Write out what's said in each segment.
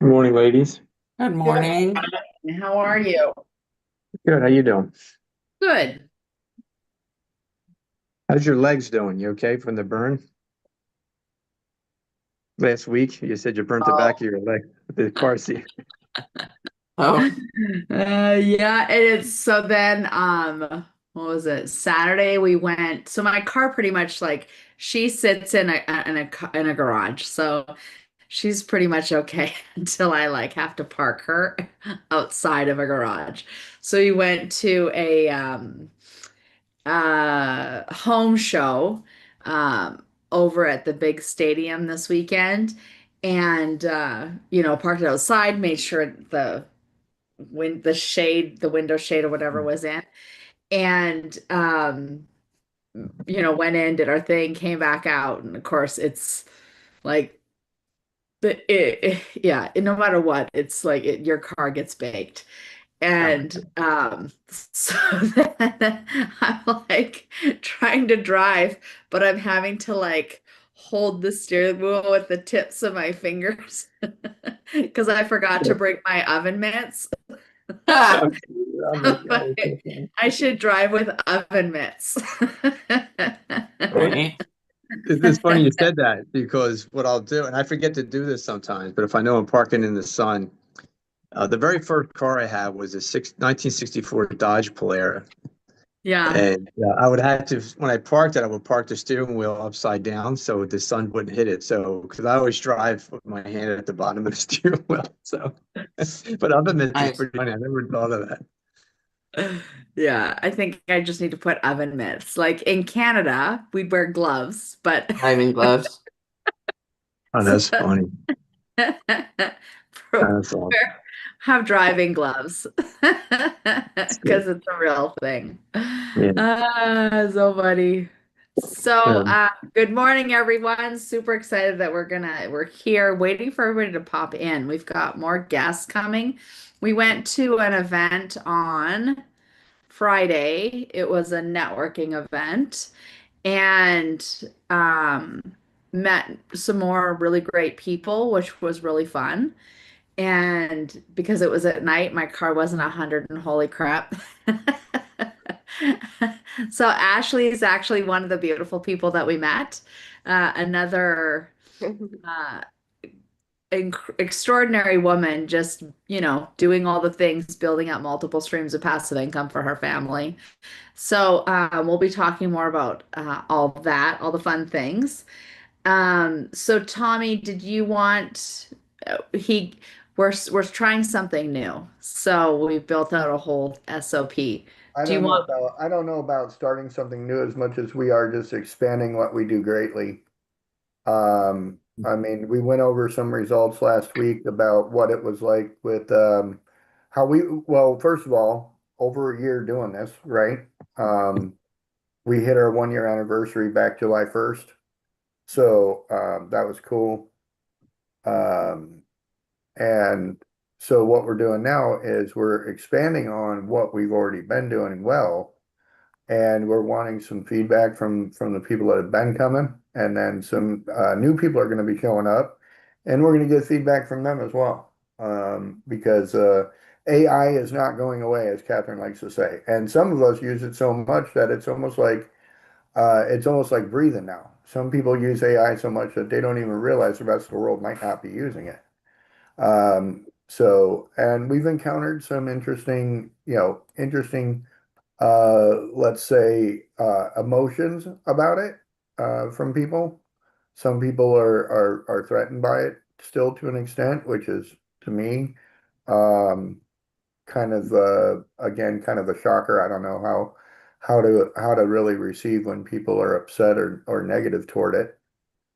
Good morning, ladies. Good Good morning. morning. How are you? Good. How you doing? Good. How's your legs doing? You okay from the burn last week? You said you burnt the back Oh, of your leg with the car seat. Oh, yeah, it is. So then, what was it? Saturday we went. So my car pretty much like she sits in a garage. So she's pretty much okay until I like have to park her outside of a garage. So we went to a home show over at the big stadium this weekend and parked it outside, made sure the window shade or whatever was in, and went in, did our thing, came back out, and of course it's like yeah, no matter what, it's like your car gets baked. Oh, And so then I'm like trying to drive, but I'm having to like hold the steering wheel with the tips of my fingers because I forgot to bring my oven mitts. ah, I'm, I'm But okay. I should drive with oven mitts. right. It's funny you said that because what I'll do, and I forget to do this sometimes, but if I know I'm parking in the sun, the very first car I had was a 1964 Dodge Polara. Yeah. And I would have to, when I parked it, I would park the steering wheel upside down so the sun wouldn't hit it. So, because I always drive with my hand at the bottom of the steering wheel. So, but other than this is Nice. pretty funny. I never thought of that. Yeah, I think I just need to put oven mitts. Like in Canada, we'd wear gloves, but Driving gloves. Oh, that's funny. That's awesome. have driving gloves That's good. because it's a real thing. Yeah. So funny. So, Um, good morning, everyone. Super excited that we're here waiting for everybody to pop in. We've got more guests coming. We went to an event on Friday. It was a networking event and met some more really great people, which was really fun. And because it was at night, my car wasn't 100 and holy crap. So Ashley is actually one of the beautiful people that we met. Another uh, extraordinary woman, just, doing all the things, building up multiple streams of passive income for her family. So we'll be talking more about all that, all the fun things. So Tommy, did you want he we're trying something new. So we built out a whole SOP. Do you want I don't know about starting something new as much as we are just expanding what we do greatly. I mean, we went over some results last week about what it was like with how well, first of all, over a year doing this, right? Um, we hit our 1 year anniversary back July 1st. So that was cool. Um, and so what we're doing now is we're expanding on what we've already been doing well, and we're wanting some feedback from the people that have been coming, and then some new people are going to be showing up, and we're going to get feedback from them as well. Because AI is not going away, as Catherine likes to say, and some of us use it so much that it's almost like breathing now. Some people use AI so much that they don't even realize the rest of the world might not be using it. And we've encountered some interesting, let's say, emotions about it from people. Some people are threatened by it still to an extent, which is to me um, kind of again kind of a shocker. I don't know how to really receive when people are upset or negative toward it.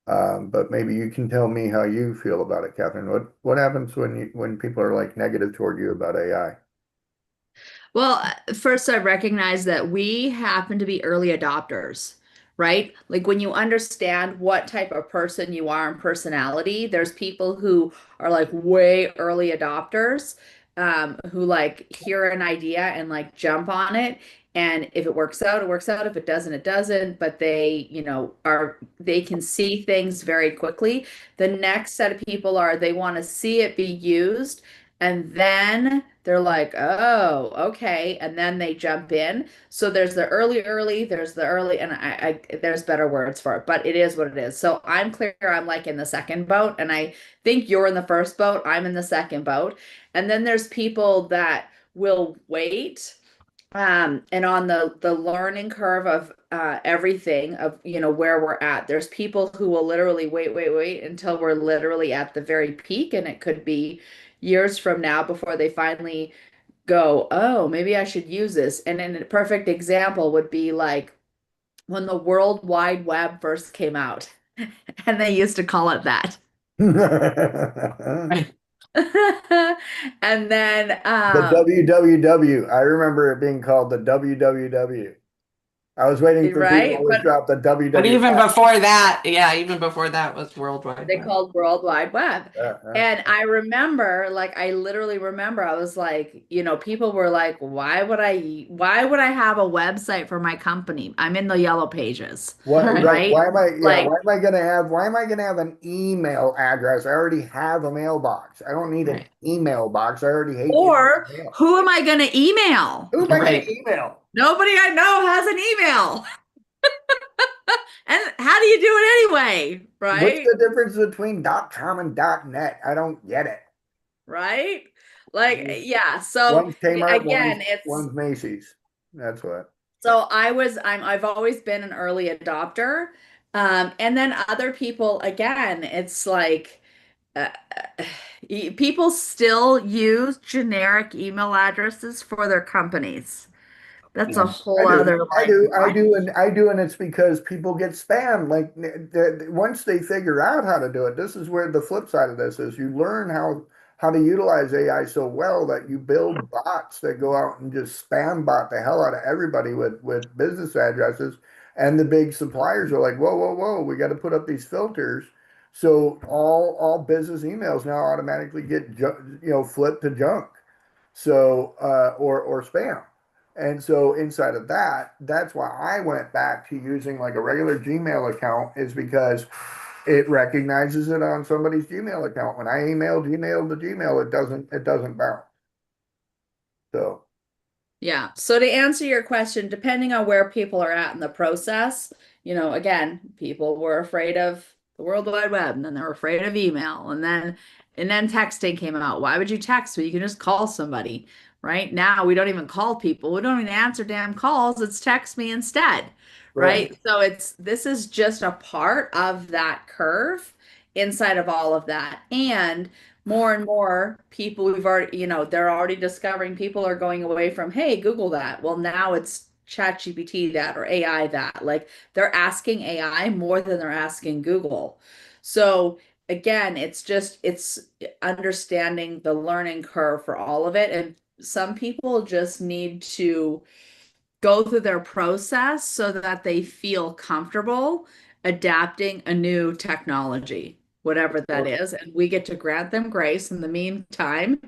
But maybe you can tell me how you feel about it, Catherine. What happens when people are like negative toward you about AI? Well, first I recognize that we happen to be early adopters, right? Like when you understand what type of person you are and personality, there's people who are like way early adopters, who like hear an idea and like jump on it. And if it works out, it works out. If it doesn't, it doesn't. But they, they can see things very quickly. The next set of people are they want to see it be used. And then they're like, oh, okay. And then they jump in. So there's the early, there's the early, and there's better words for it, but it is what it is. So I'm clear, I'm like in the second boat, and I think you're in the first boat, I'm in the second boat. And then there's people that will wait, and on the learning curve of everything of where we're at. There's people who will literally wait until we're literally at the very peak, and it could be years from now before they finally go, oh, maybe I should use this. And then a perfect example would be like when the World Wide Web first came out, and they used to call it that. And then The WWW. I remember it being called the WWW. I was waiting for right, people to drop the WWW. But even before that, yeah, even before that was worldwide. they called World Wide Web. Uh-huh. And I remember, like, I literally remember, I was like, people were like, why would I have a website for my company? I'm in the yellow pages, right? Why am I Like- why am I gonna have an email address? I already have a mailbox. I don't need an Right. email box. I already hate Or email. who am I going to email? Who am I Right. gonna email? Nobody I know has an email. And how do you do it anyway? What's Right? the difference between .com and .net? I don't get it. Right? Like, yeah. So One's Kmart, again, it's one's Macy's. That's what. so I've always been an early adopter. And then other people, again, it's like uh, people still use generic email addresses for their companies. That's a Yes. whole other like I do, and it's because people get spammed. Like once they figure out how to do it, this is where the flip side of this is. You learn how to utilize AI so well that you build bots that go out and just spam bot the hell out of everybody with business addresses. And the big suppliers are like, whoa, we got to put up these filters. So all business emails now automatically get flipped to junk. So or spam. And so inside of that, that's why I went back to using like a regular Gmail account, is because it recognizes it on somebody's Gmail account. When I email Gmail to Gmail, it doesn't bounce. So Yeah. So to answer your question, depending on where people are at in the process, again, people were afraid of the World Wide Web, and then they were afraid of email, and then texting came out. Why would you text when you can just call somebody? Right now, we don't even call people. We don't even answer damn calls. It's text me instead. Right. So this is just a part of that curve inside of all of that. And more and more people we've already, they're already discovering people are going away from, hey, Google that. Well, now it's ChatGPT that or AI that. Like they're asking AI more than they're asking Google. So again, it's understanding the learning curve for all of it. And some people just need to go through their process so that they feel comfortable adapting a new technology, whatever that is. And we get to grant them grace in the meantime,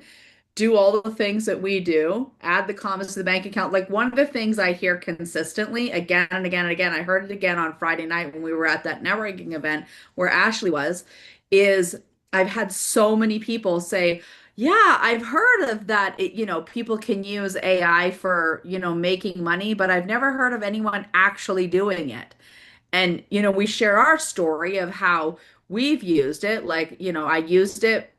do all the things that we do, add the commas to the bank account. Like one of the things I hear consistently again and again and again, I heard it again on Friday night when we were at that networking event where Ashley was, is I've had so many people say, yeah, I've heard of that. People can use AI for, making money, but I've never heard of anyone actually doing it. And, we share our story of how we've used it. Like, I used it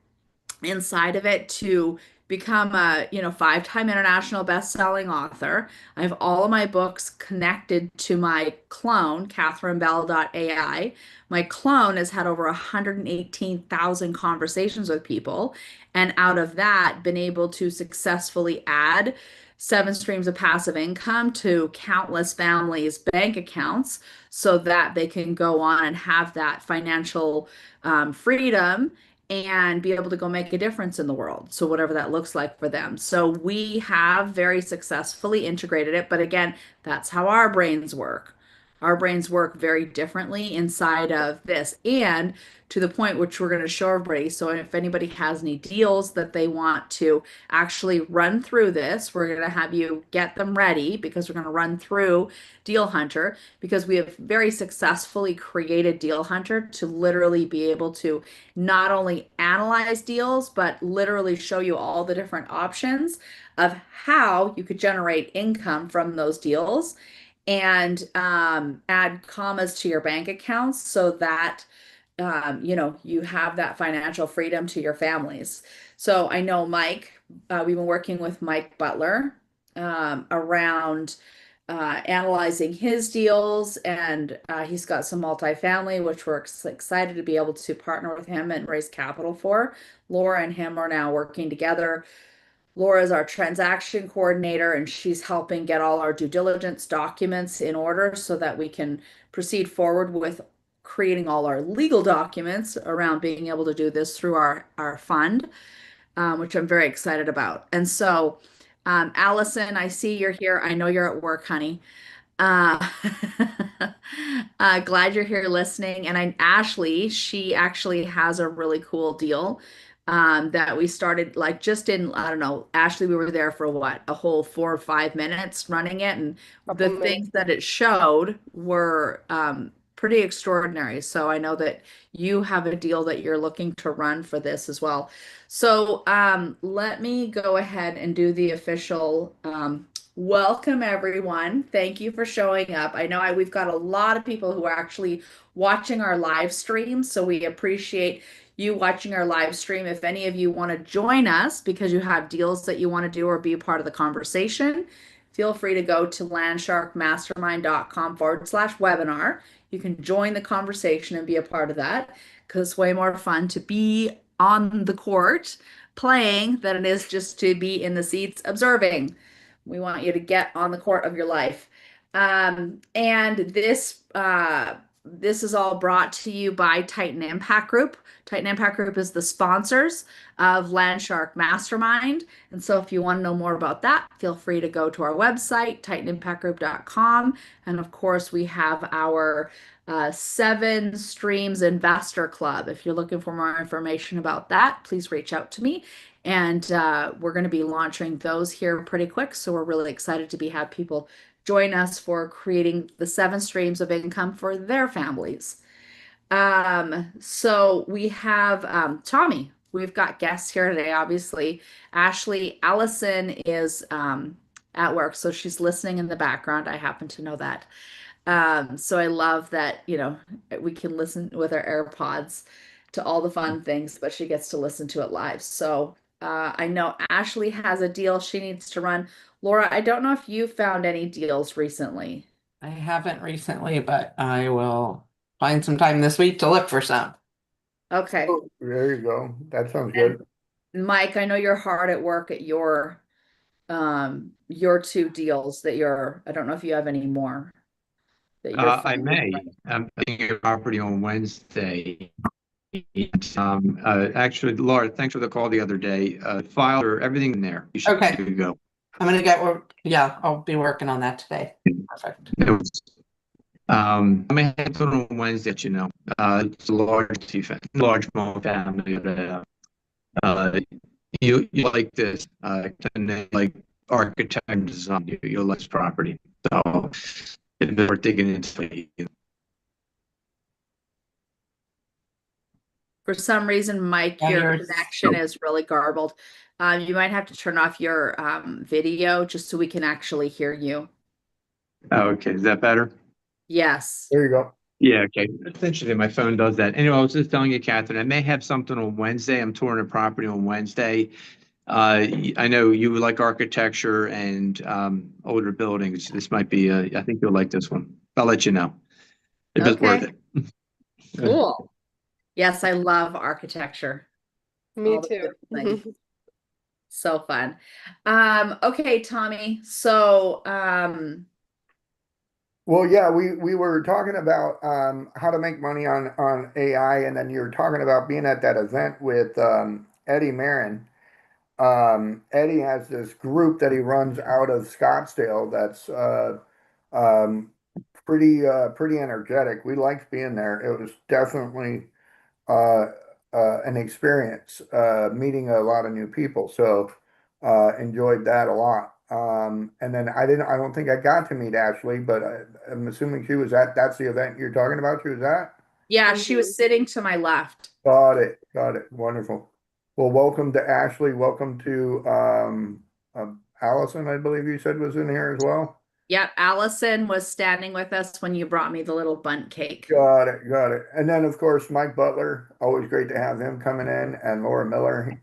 inside of it to become a 5-time international best-selling author. I have all of my books connected to my clone, catherinebell.ai. My clone has had over 118,000 conversations with people, and out of that been able to successfully add 7 streams of passive income to countless families' bank accounts so that they can go on and have that financial freedom and be able to go make a difference in the world. So whatever that looks like for them. So we have very successfully integrated it. But again, that's how our brains work, Our brains work very differently inside of this, and to the point which we're going to show everybody. So if anybody has any deals that they want to actually run through this, we're going to have you get them ready because we're going to run through Deal Hunter, because we have very successfully created Deal Hunter to literally be able to not only analyze deals, but literally show you all the different options of how you could generate income from those deals, and add commas to your bank accounts so that you have that financial freedom to your families. So I know Mike, we've been working with Mike Butler around analyzing his deals, and he's got some multifamily, which we're excited to be able to partner with him and raise capital for. Laura and him are now working together. Laura is our transaction coordinator, and she's helping get all our due diligence documents in order so that we can proceed forward with creating all our legal documents around being able to do this through our fund, which I'm very excited about. And so, Allison, I see you're here. I know you're at work, honey. Uh, glad you're here listening. And Ashley, she actually has a really cool deal that we started like just in, I don't know, Ashley, we were there for what, a whole 4 or 5 minutes running it. And the Couple things minutes. that it showed were pretty extraordinary. So I know that you have a deal that you're looking to run for this as well. So let me go ahead and do the official welcome, everyone. Thank you for showing up. I know we've got a lot of people who are actually watching our live stream, so we appreciate you watching our live stream. If any of you want to join us because you have deals that you want to do or be a part of the conversation, feel free to go to landsharkmastermind.com/webinar. You can join the conversation and be a part of that, because it's way more fun to be on the court playing than it is just to be in the seats observing. We want you to get on the court of your life. And this is all brought to you by Titan Impact Group. Titan Impact Group is the sponsors of Landshark Mastermind. And so if you want to know more about that, feel free to go to our website, titanimpactgroup.com. And of course, we have our 7 Streams Investor Club. If you're looking for more information about that, please reach out to me. And we're going to be launching those here pretty quick. So we're really excited to have people join us for creating the 7 streams of income for their families. So we have Tommy. We've got guests here today, obviously. Ashley, Allison is at work, so she's listening in the background. I happen to know that. So I love that, we can listen with our AirPods to all the fun things, but she gets to listen to it live. So I know Ashley has a deal she needs to run. Laura, I don't know if you found any deals recently. I haven't recently, but I will find some time this week to look for some. Okay. Oh, there you go. That sounds good. Mike, I know you're hard at work at your 2 deals that I don't know if you have any more that you're I may. I'm thinking of property on Wednesday. Actually, Laura, thanks for the call the other day. File or everything in there. You should Okay. be good to go. I'm gonna I'll be working on that today. Perfect. I may have it on Wednesday, it's a large multi-family. You like this, and then like architect and design, you'll like this property. So we're digging into it. For some reason, Mike, Yeah, your yours. connection is really garbled. You might have to turn off your video just so we can actually hear you. Okay, is that better? Yes. There you go. Yeah, okay. It's interesting. My phone does that. Anyway, I was just telling you, Catherine, I may have something on Wednesday. I'm touring a property on Wednesday. I know you would like architecture and older buildings. This might be, I think you'll like this one. I'll let you know if it's worth Okay. it. Cool. Yes, I love architecture. Me All the too. different things. So fun. Okay, Tommy. So, Well, yeah, we were talking about how to make money on AI, and then you were talking about being at that event with Eddie Marin. Eddie has this group that he runs out of Scottsdale that's pretty energetic. We liked being there. It was definitely uh, an experience, meeting a lot of new people. So enjoyed that a lot. And then I don't think I got to meet Ashley, but I'm assuming she was that's the event you're talking about. She was at. Yeah, she was sitting to my left. Got it. Got it. Wonderful. Well, welcome to Ashley. Welcome to Allison, I believe you said was in here as well. Yep, Allison was standing with us when you brought me the little bundt cake. Got it. Got it. And then, of course, Mike Butler. Always great to have him coming in, and Laura Miller,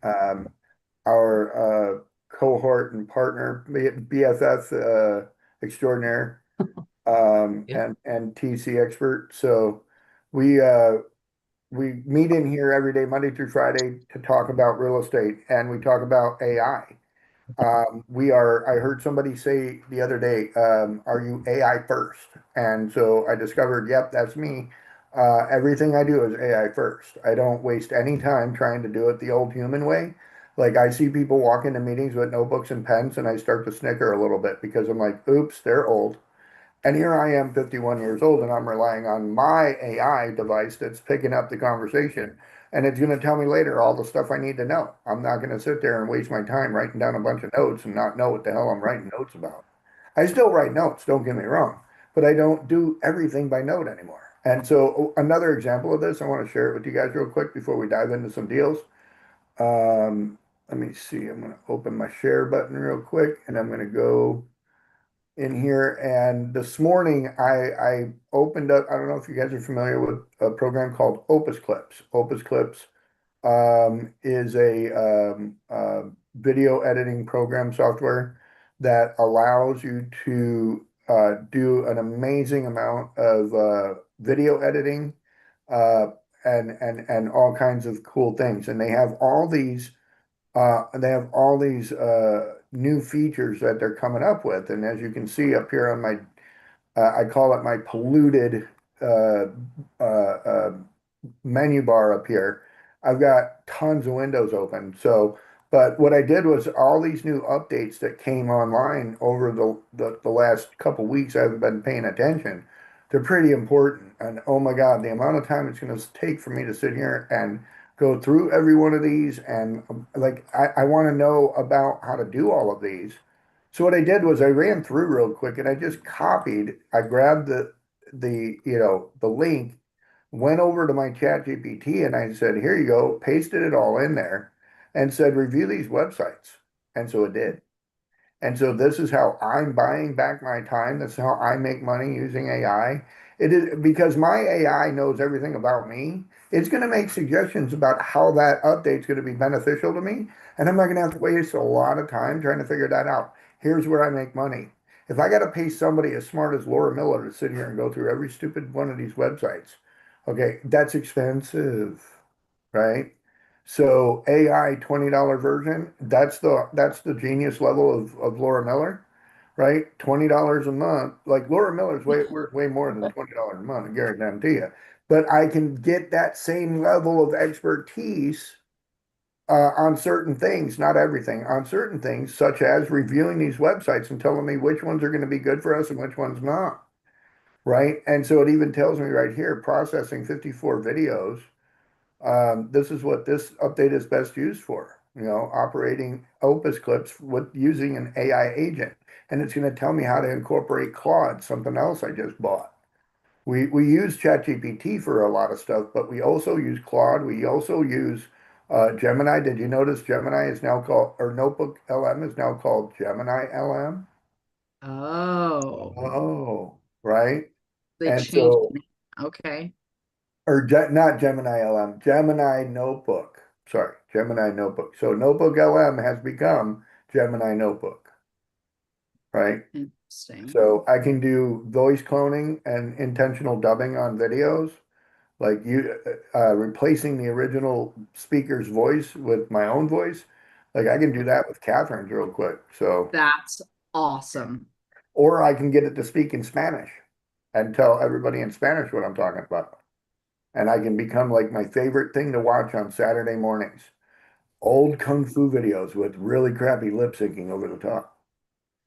our cohort and partner, BFF extraordinaire, Yeah. and TC expert. So we we meet in here every day, Monday through Friday, to talk about real estate, and we talk about AI. I heard somebody say the other day, are you AI first? And so I discovered, yep, that's me. Everything I do is AI first. I don't waste any time trying to do it the old human way. Like I see people walk into meetings with notebooks and pens, and I start to snicker a little bit because I'm like, oops, they're old. And here I am, 51 years old, and I'm relying on my AI device that's picking up the conversation. And it's going to tell me later all the stuff I need to know. I'm not going to sit there and waste my time writing down a bunch of notes and not know what the hell I'm writing notes about. I still write notes, don't get me wrong, but I don't do everything by note anymore. And so, another example of this, I want to share it with you guys real quick before we dive into some deals. Let me see, I'm going to open my share button real quick, and I'm going to go in here. And this morning I opened up, I don't know if you guys are familiar with a program called Opus Clips. Opus Clips is a video editing program software that allows you to do an amazing amount of video editing uh, and all kinds of cool things. And they have all these new features that they're coming up with. And as you can see up here on my, I call it my polluted uh, uh, uh, menu bar up here. I've got tons of windows open. So, but what I did was all these new updates that came online over the last couple weeks, I've been paying attention. They're pretty important. And oh my God, the amount of time it's going to take for me to sit here and go through every one of these. And like, I want to know about how to do all of these. So what I did was I ran through real quick and I just copied, I grabbed the link, went over to my chat GPT and I said, here you go, pasted it all in there and said, review these websites. And so it did. And so this is how I'm buying back my time. This is how I make money using AI. It is because my AI knows everything about me. It's going to make suggestions about how that update's going to be beneficial to me. And I'm not going to have to waste a lot of time trying to figure that out. Here's where I make money. If I got to pay somebody as smart as Laura Miller to sit here and go through every stupid one of these websites, okay, that's expensive, right? So AI $20 version, that's the genius level of Laura Miller, right? $20 a month. Like Laura Miller's worth way more than $20 a month, I guarantee you. But I can get that same level of expertise on certain things, not everything, on certain things, such as reviewing these websites and telling me which ones are going to be good for us and which ones not, right? And so it even tells me right here, processing 54 videos. This is what this update is best used for, operating Opus Clips with using an AI agent. And it's going to tell me how to incorporate Claude, something else I just bought. We use ChatGPT for a lot of stuff, but we also use Claude. We also use Gemini. Did you notice Gemini is now called, or Notebook LM is now called Gemini LM? Oh, Oh, right. they And changed so, it. Okay. or not Gemini LM, Gemini Notebook. Sorry, Gemini Notebook. So Notebook LM has become Gemini Notebook, right? Interesting. So I can do voice cloning and intentional dubbing on videos, like replacing the original speaker's voice with my own voice. Like I can do that with Catherine's real quick. So, That's awesome. or I can get it to speak in Spanish and tell everybody in Spanish what I'm talking about. And I can become like my favorite thing to watch on Saturday mornings. Old kung fu videos with really crappy lip syncing over the top.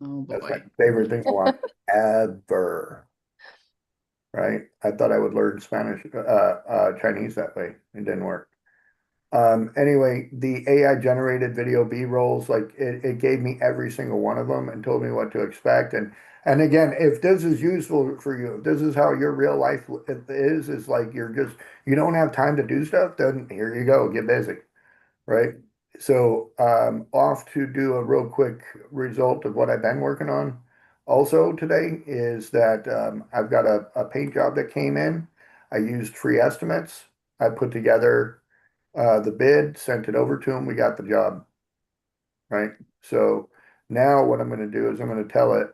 Oh That's my boy. favorite thing to watch ever. right? I thought I would learn Chinese that way. It didn't work. Anyway, the AI generated video B rolls, like it gave me every single one of them and told me what to expect. And again, if this is useful for you, if this is how your real life is like you don't have time to do stuff, then here you go, get busy, right? So off to do a real quick result of what I've been working on. Also today is that I've got a paint job that came in. I used free estimates. I put together the bid, sent it over to him. We got the job, right? So now what I'm going to do is I'm going to tell it,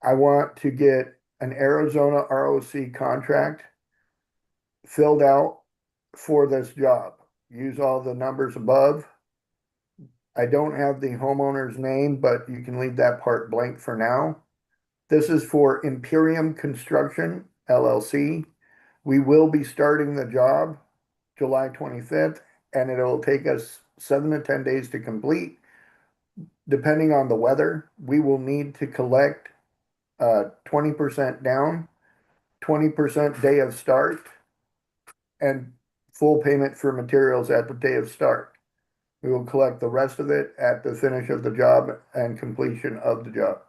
I want to get an Arizona ROC contract filled out for this job. Use all the numbers above. I don't have the homeowner's name, but you can leave that part blank for now. This is for Imperium Construction LLC. We will be starting the job July 25th, and it'll take us 7 to 10 days to complete. Depending on the weather, we will need to collect 20% down, 20% day of start, and full payment for materials at the day of start. We will collect the rest of it at the finish of the job and completion of the job.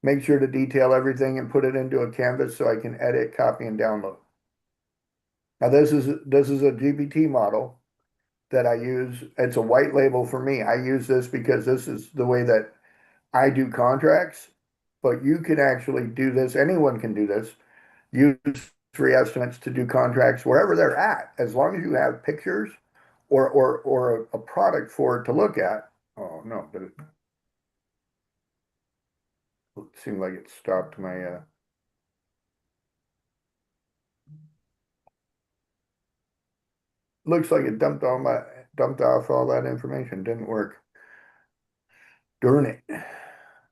Make sure to detail everything and put it into a canvas so I can edit, copy, and download. Now this is a GPT model that I use. It's a white label for me. I use this because this is the way that I do contracts, but you can actually do this. Anyone can do this. Use free estimates to do contracts wherever they're at, as long as you have pictures or a product for it to look at. Oh no, but it seemed like it stopped my looks like it dumped off all that information. Didn't work. Darn it.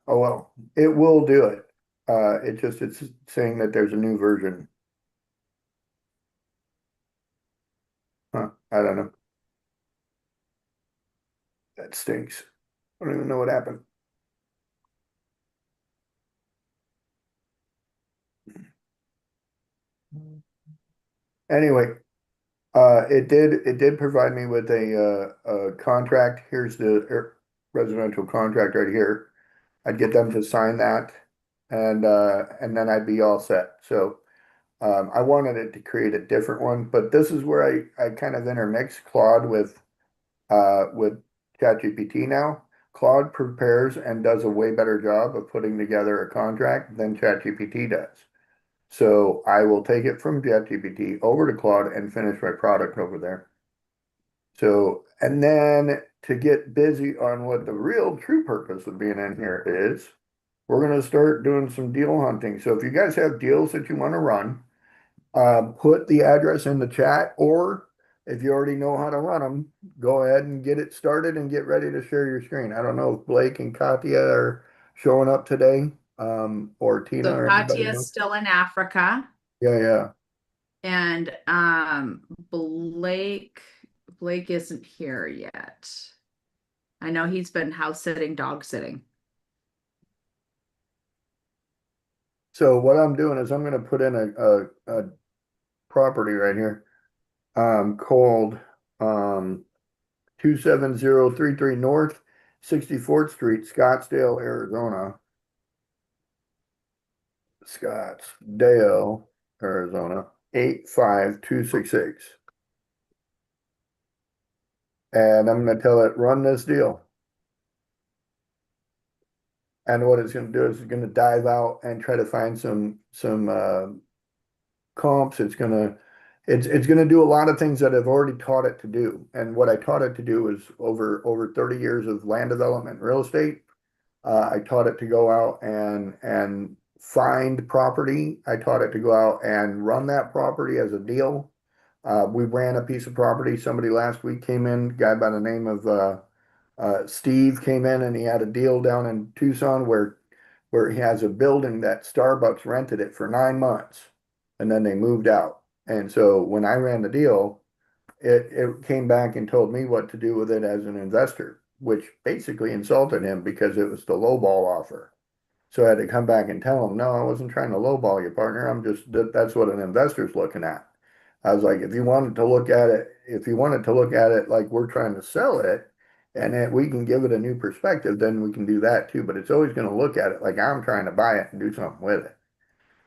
Oh well, it will do it. It's saying that there's a new version. Huh, I don't know. That stinks. I don't even know what happened. Anyway, it did provide me with a contract. Here's the residential contract right here. I'd get them to sign that, and then I'd be all set. So I wanted it to create a different one, but this is where I kind of intermix Claude with ChatGPT now. Claude prepares and does a way better job of putting together a contract than ChatGPT does. So I will take it from ChatGPT over to Claude and finish my product over there. So, and then to get busy on what the real true purpose of being in here is, we're going to start doing some deal hunting. So if you guys have deals that you want to run, put the address in the chat, or if you already know how to run them, go ahead and get it started and get ready to share your screen. I don't know if Blake and Katya are showing up today, or Tina So or anybody Katya's else. still in Africa, Yeah, yeah. and Blake isn't here yet. I know he's been house sitting, dog sitting. So what I'm doing is I'm going to put in a property right here, called 27033 North 64th Street, Scottsdale, Arizona. Scottsdale, Arizona 85266. And I'm going to tell it, run this deal. And what it's going to do is it's going to dive out and try to find some comps. It's going to do a lot of things that I've already taught it to do. And what I taught it to do is over 30 years of land development and real estate. I taught it to go out and find property. I taught it to go out and run that property as a deal. We ran a piece of property. Somebody last week came in, a guy by the name of Steve came in, and he had a deal down in Tucson where he has a building that Starbucks rented it for 9 months, and then they moved out. And so when I ran the deal, it came back and told me what to do with it as an investor, which basically insulted him because it was the lowball offer. So I had to come back and tell him, no, I wasn't trying to lowball you, partner. That's what an investor's looking at. I was like, if you wanted to look at it, like we're trying to sell it and that we can give it a new perspective, then we can do that too. But it's always going to look at it like I'm trying to buy it and do something with it.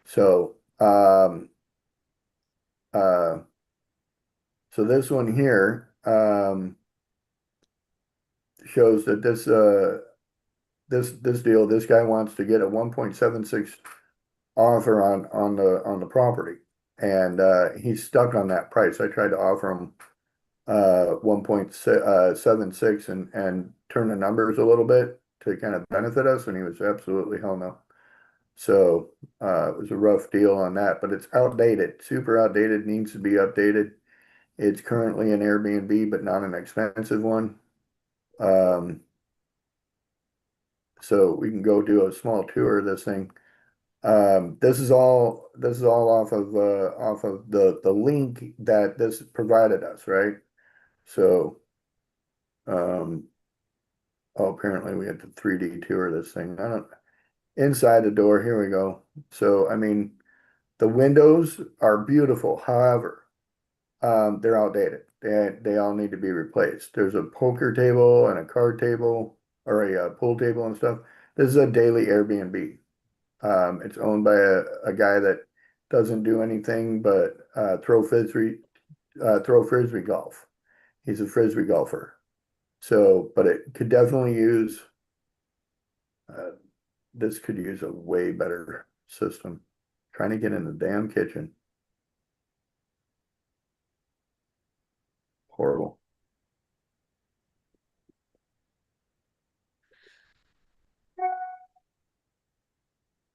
So, uh, so this one here, shows that this deal, this guy wants to get a 1.76 offer on the property. And he's stuck on that price. I tried to offer him 1.76 and turn the numbers a little bit to kind of benefit us, and he was absolutely hell no. So it was a rough deal on that, but it's outdated, super outdated, needs to be updated. It's currently an Airbnb, but not an expensive one. So we can go do a small tour of this thing. This is all off of the link that this provided us, right? So oh, apparently we have to 3D tour this thing. I don't inside the door, here we go. So I mean the windows are beautiful, however, they're outdated. They all need to be replaced. There's a poker table and a card table or a pool table and stuff. This is a daily Airbnb. It's owned by a guy that doesn't do anything but throw frisbee golf. He's a frisbee golfer. So, but it could definitely use this could use a way better system. Trying to get in the damn kitchen. Horrible.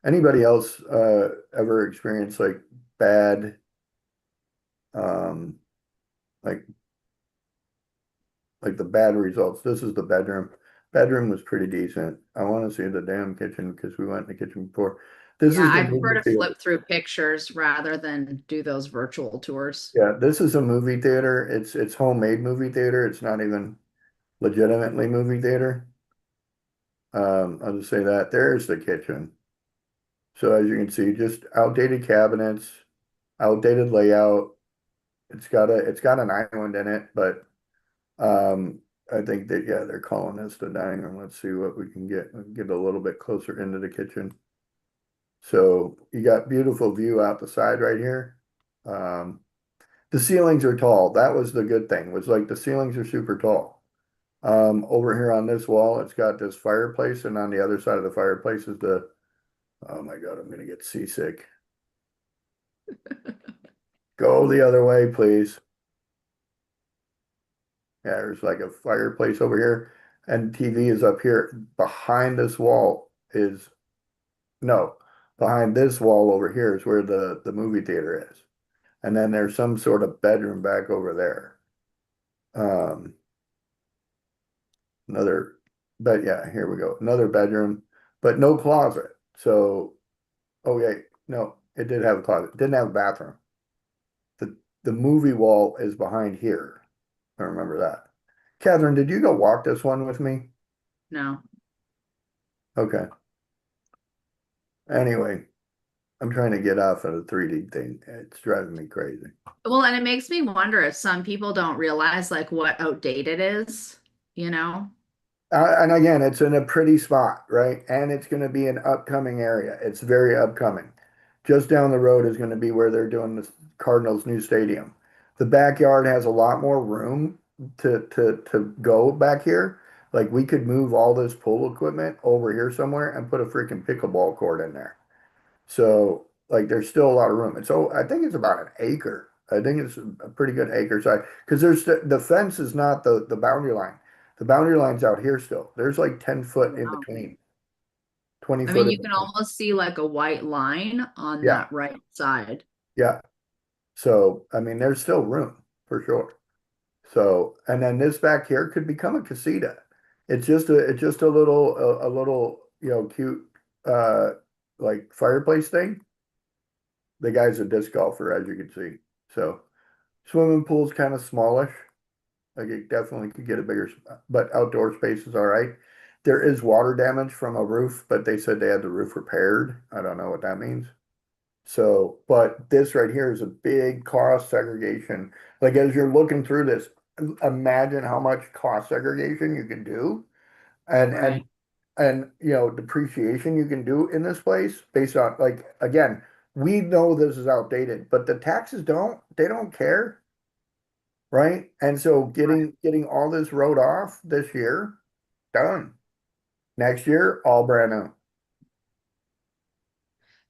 Anybody else ever experienced like bad um like the bad results? This is the bedroom. Bedroom was pretty decent. I want to see the damn kitchen because we went in the kitchen before. This Yeah, is the I prefer movie to theater. flip through pictures rather than do those virtual tours. Yeah, this is a movie theater. It's homemade movie theater. It's not even legitimately movie theater. I'll just say that. There's the kitchen. So as you can see, just outdated cabinets, outdated layout. It's got an island in it, but I think that yeah, they're calling this the dining room. Let's see what we can get a little bit closer into the kitchen. So you got beautiful view out the side right here. Um, the ceilings are tall. That was the good thing, was like the ceilings are super tall. Over here on this wall, it's got this fireplace, and on the other side of the fireplace is the, oh my God, I'm gonna get seasick. Go the other way, please. Yeah, there's like a fireplace over here, and TV is up here. Behind this wall is, no, behind this wall over here is where the movie theater is. And then there's some sort of bedroom back over there. Um, another, but yeah, here we go. Another bedroom, but no closet. So, oh yeah, no, it did have a closet. It didn't have a bathroom. The movie wall is behind here. I remember that. Catherine, did you go walk this one with me? No. Okay. Anyway, I'm trying to get off of the 3D thing. It's driving me crazy. Well, and it makes me wonder if some people don't realize like what outdated is, you know? And again, it's in a pretty spot, right? And it's going to be an upcoming area. It's very upcoming. Just down the road is going to be where they're doing the Cardinals' new stadium. The backyard has a lot more room to go back here. Like we could move all this pool equipment over here somewhere and put a freaking pickleball court in there. So like there's still a lot of room. And so I think it's about an acre. I think it's a pretty good acre size because there's the fence is not the boundary line. The boundary line's out here still. There's like 10 foot in Wow. between. 20 I foot mean, in you can between. almost see like a white line on Yeah, that right side. yeah. So I mean there's still room for sure. So and then this back here could become a casita. It's just a little, cute like fireplace thing. The guy's a disc golfer, as you can see. So swimming pool's kind of smallish. Like it definitely could get a bigger, but outdoor space is all right. There is water damage from a roof, but they said they had the roof repaired. I don't know what that means. So, but this right here is a big cost segregation. Like as you're looking through this, imagine how much cost segregation you can do and Right. you know, depreciation you can do in this place based on like again, we know this is outdated, but the taxes they don't care, right? And so getting all this wrote off this year, done. Next year, all brand new, you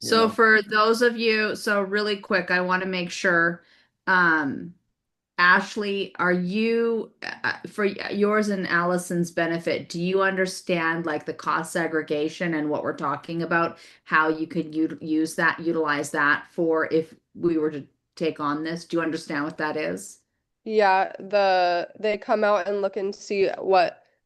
So know. for those of you, so really quick, I want to make sure, um, Ashley, are you, for yours and Allison's benefit, do you understand like the cost segregation and what we're talking about? How you could utilize that for if we were to take on this? Do you understand what that is? Yeah, they come out and look and see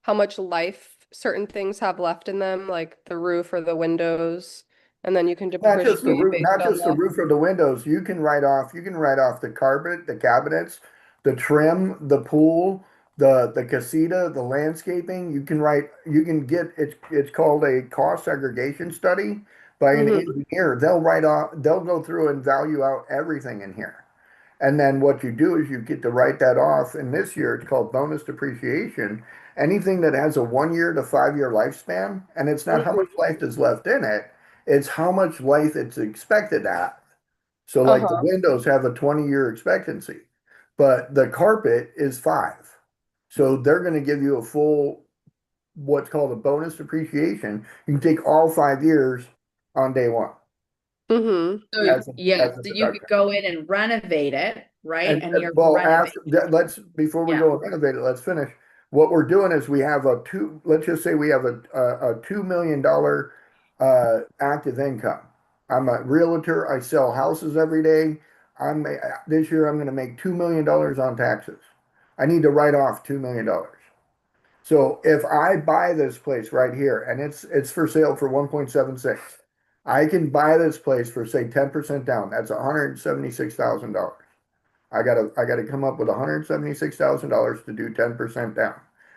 how much life certain things have left in them, like the roof or the windows, and then you can Not just the depreciate roof, based not on just the that. roof or the windows. You can write off the carpet, the cabinets, the trim, the pool, the casita, the landscaping. You can get, it's called a cost segregation study by an Mm-hmm. engineer. They'll go through and value out everything in here. And then what you do is you get to write that off. And this year it's called bonus depreciation. Anything that has a 1 year to 5 year lifespan, and it's not how much Mm-hmm. life is left in it, it's how much life it's expected at. So like the Uh-huh. windows have a 20-year expectancy, but the carpet is 5. So they're going to give you a full what's called a bonus depreciation. You can take all 5 years on day one Mm-hmm. So as yeah, a so you could deduction. go in and renovate it, right? And you're Well, renovating. after that, before we Yeah. go and renovate it, let's finish. What we're doing is we have let's just say we have a $2 million active income. I'm a realtor. I sell houses every day. This year I'm going to make $2 million on taxes. I need to write off $2 million. So if I buy this place right here and it's for sale for 1.76, I can buy this place for say 10% down. That's $176,000. I gotta come up with $176,000 to do 10% down.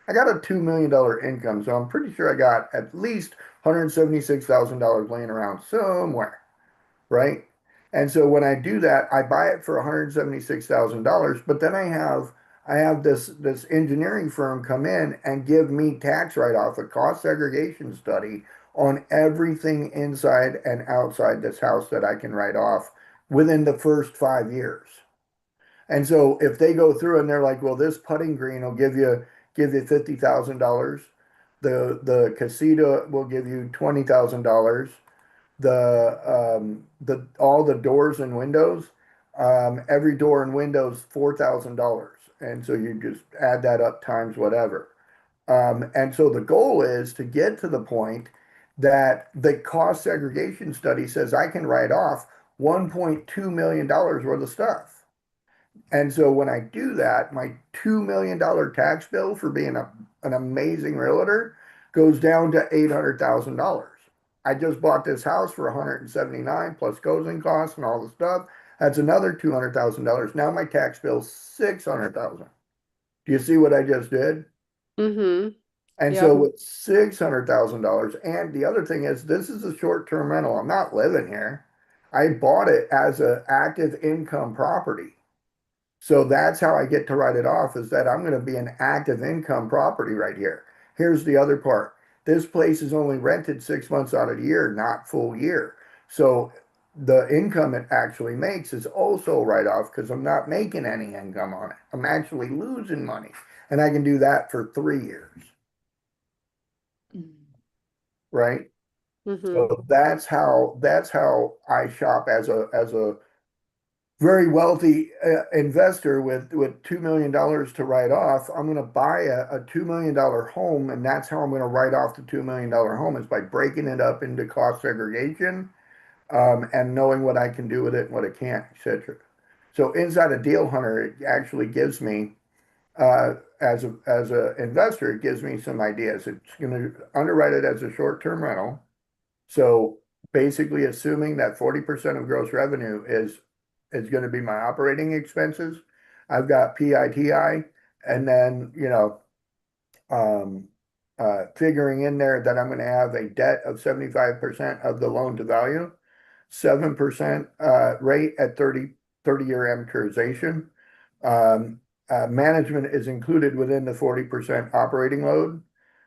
I got a $2 million income, so I'm pretty sure I got at least $176,000 laying around somewhere, right? And so when I do that, I buy it for $176,000, but then I have this engineering firm come in and give me tax write-off, a cost segregation study on everything inside and outside this house that I can write off within the first 5 years. And so if they go through and they're like, well, this putting green will give you $50,000. The casita will give you $20,000. The all the doors and windows, every door and windows $4,000. And so you just add that up times whatever. And so the goal is to get to the point that the cost segregation study says I can write off $1.2 million worth of stuff. And so when I do that, my $2 million tax bill for being an amazing realtor goes down to $800,000. I just bought this house for 179 plus closing costs and all the stuff. That's another $200,000. Now my tax bill's 600,000. Do you see what I just did? Mm-hmm. And so Yep. with $600,000, and the other thing is this is a short-term rental. I'm not living here. I bought it as an active income property. So that's how I get to write it off is that I'm going to be an active income property right here. Here's the other part. This place is only rented 6 months out of the year, not full year. So the income it actually makes is also write off because I'm not making any income on it. I'm actually losing money. And I can do that for 3 years, right? Mm-hmm. So that's how I shop as a very wealthy investor with $2 million to write off. I'm going to buy a $2 million home, and that's how I'm going to write off the $2 million home is by breaking it up into cost segregation, and knowing what I can do with it and what I can't, etc. So inside a deal hunter, it actually gives me as a investor, it gives me some ideas. It's going to underwrite it as a short-term rental. So basically assuming that 40% of gross revenue is going to be my operating expenses. I've got PITI and then, um, figuring in there that I'm going to have a debt of 75% of the loan to value, 7% rate at 30-year amortization. Management is included within the 40% operating load.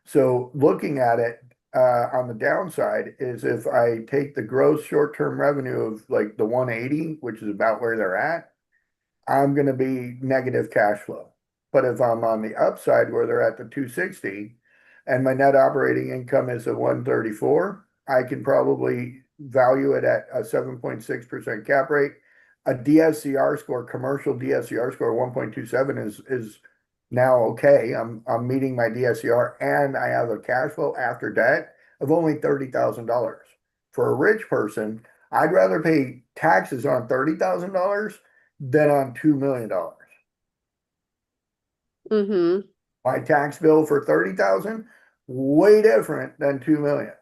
So looking at it on the downside is if I take the gross short-term revenue of like the 180, which is about where they're at, I'm going to be negative cash flow. But if I'm on the upside where they're at the 260 and my net operating income is a 134, I can probably value it at a 7.6% cap rate. A DSCR score, commercial DSCR score 1.27 is now okay. I'm meeting my DSCR and I have a cash flow after debt of only $30,000. For a rich person, I'd rather pay taxes on $30,000 than on $2 million. Mm-hmm. My tax bill for 30,000, way different than 2 million.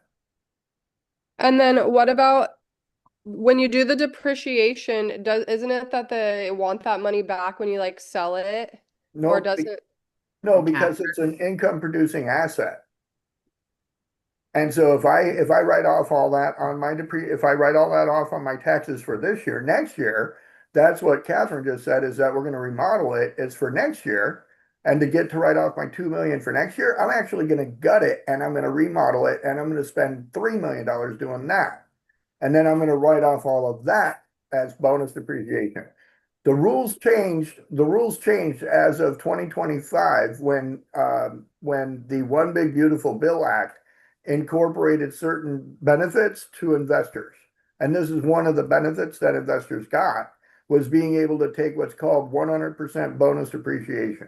And then what about when you do the depreciation, isn't it that they want that money back when you like sell it? Or No, does it? no, because it's an income producing asset. And so if I write off all that on my if I write all that off on my taxes for this year, next year, that's what Catherine just said, is that we're going to remodel it. It's for next year. And to get to write off my 2 million for next year, I'm actually going to gut it and I'm going to remodel it and I'm going to spend $3 million doing that. And then I'm going to write off all of that as bonus depreciation. The rules changed as of 2025 when the One Big Beautiful Bill Act incorporated certain benefits to investors. And this is one of the benefits that investors got, was being able to take what's called 100% bonus depreciation.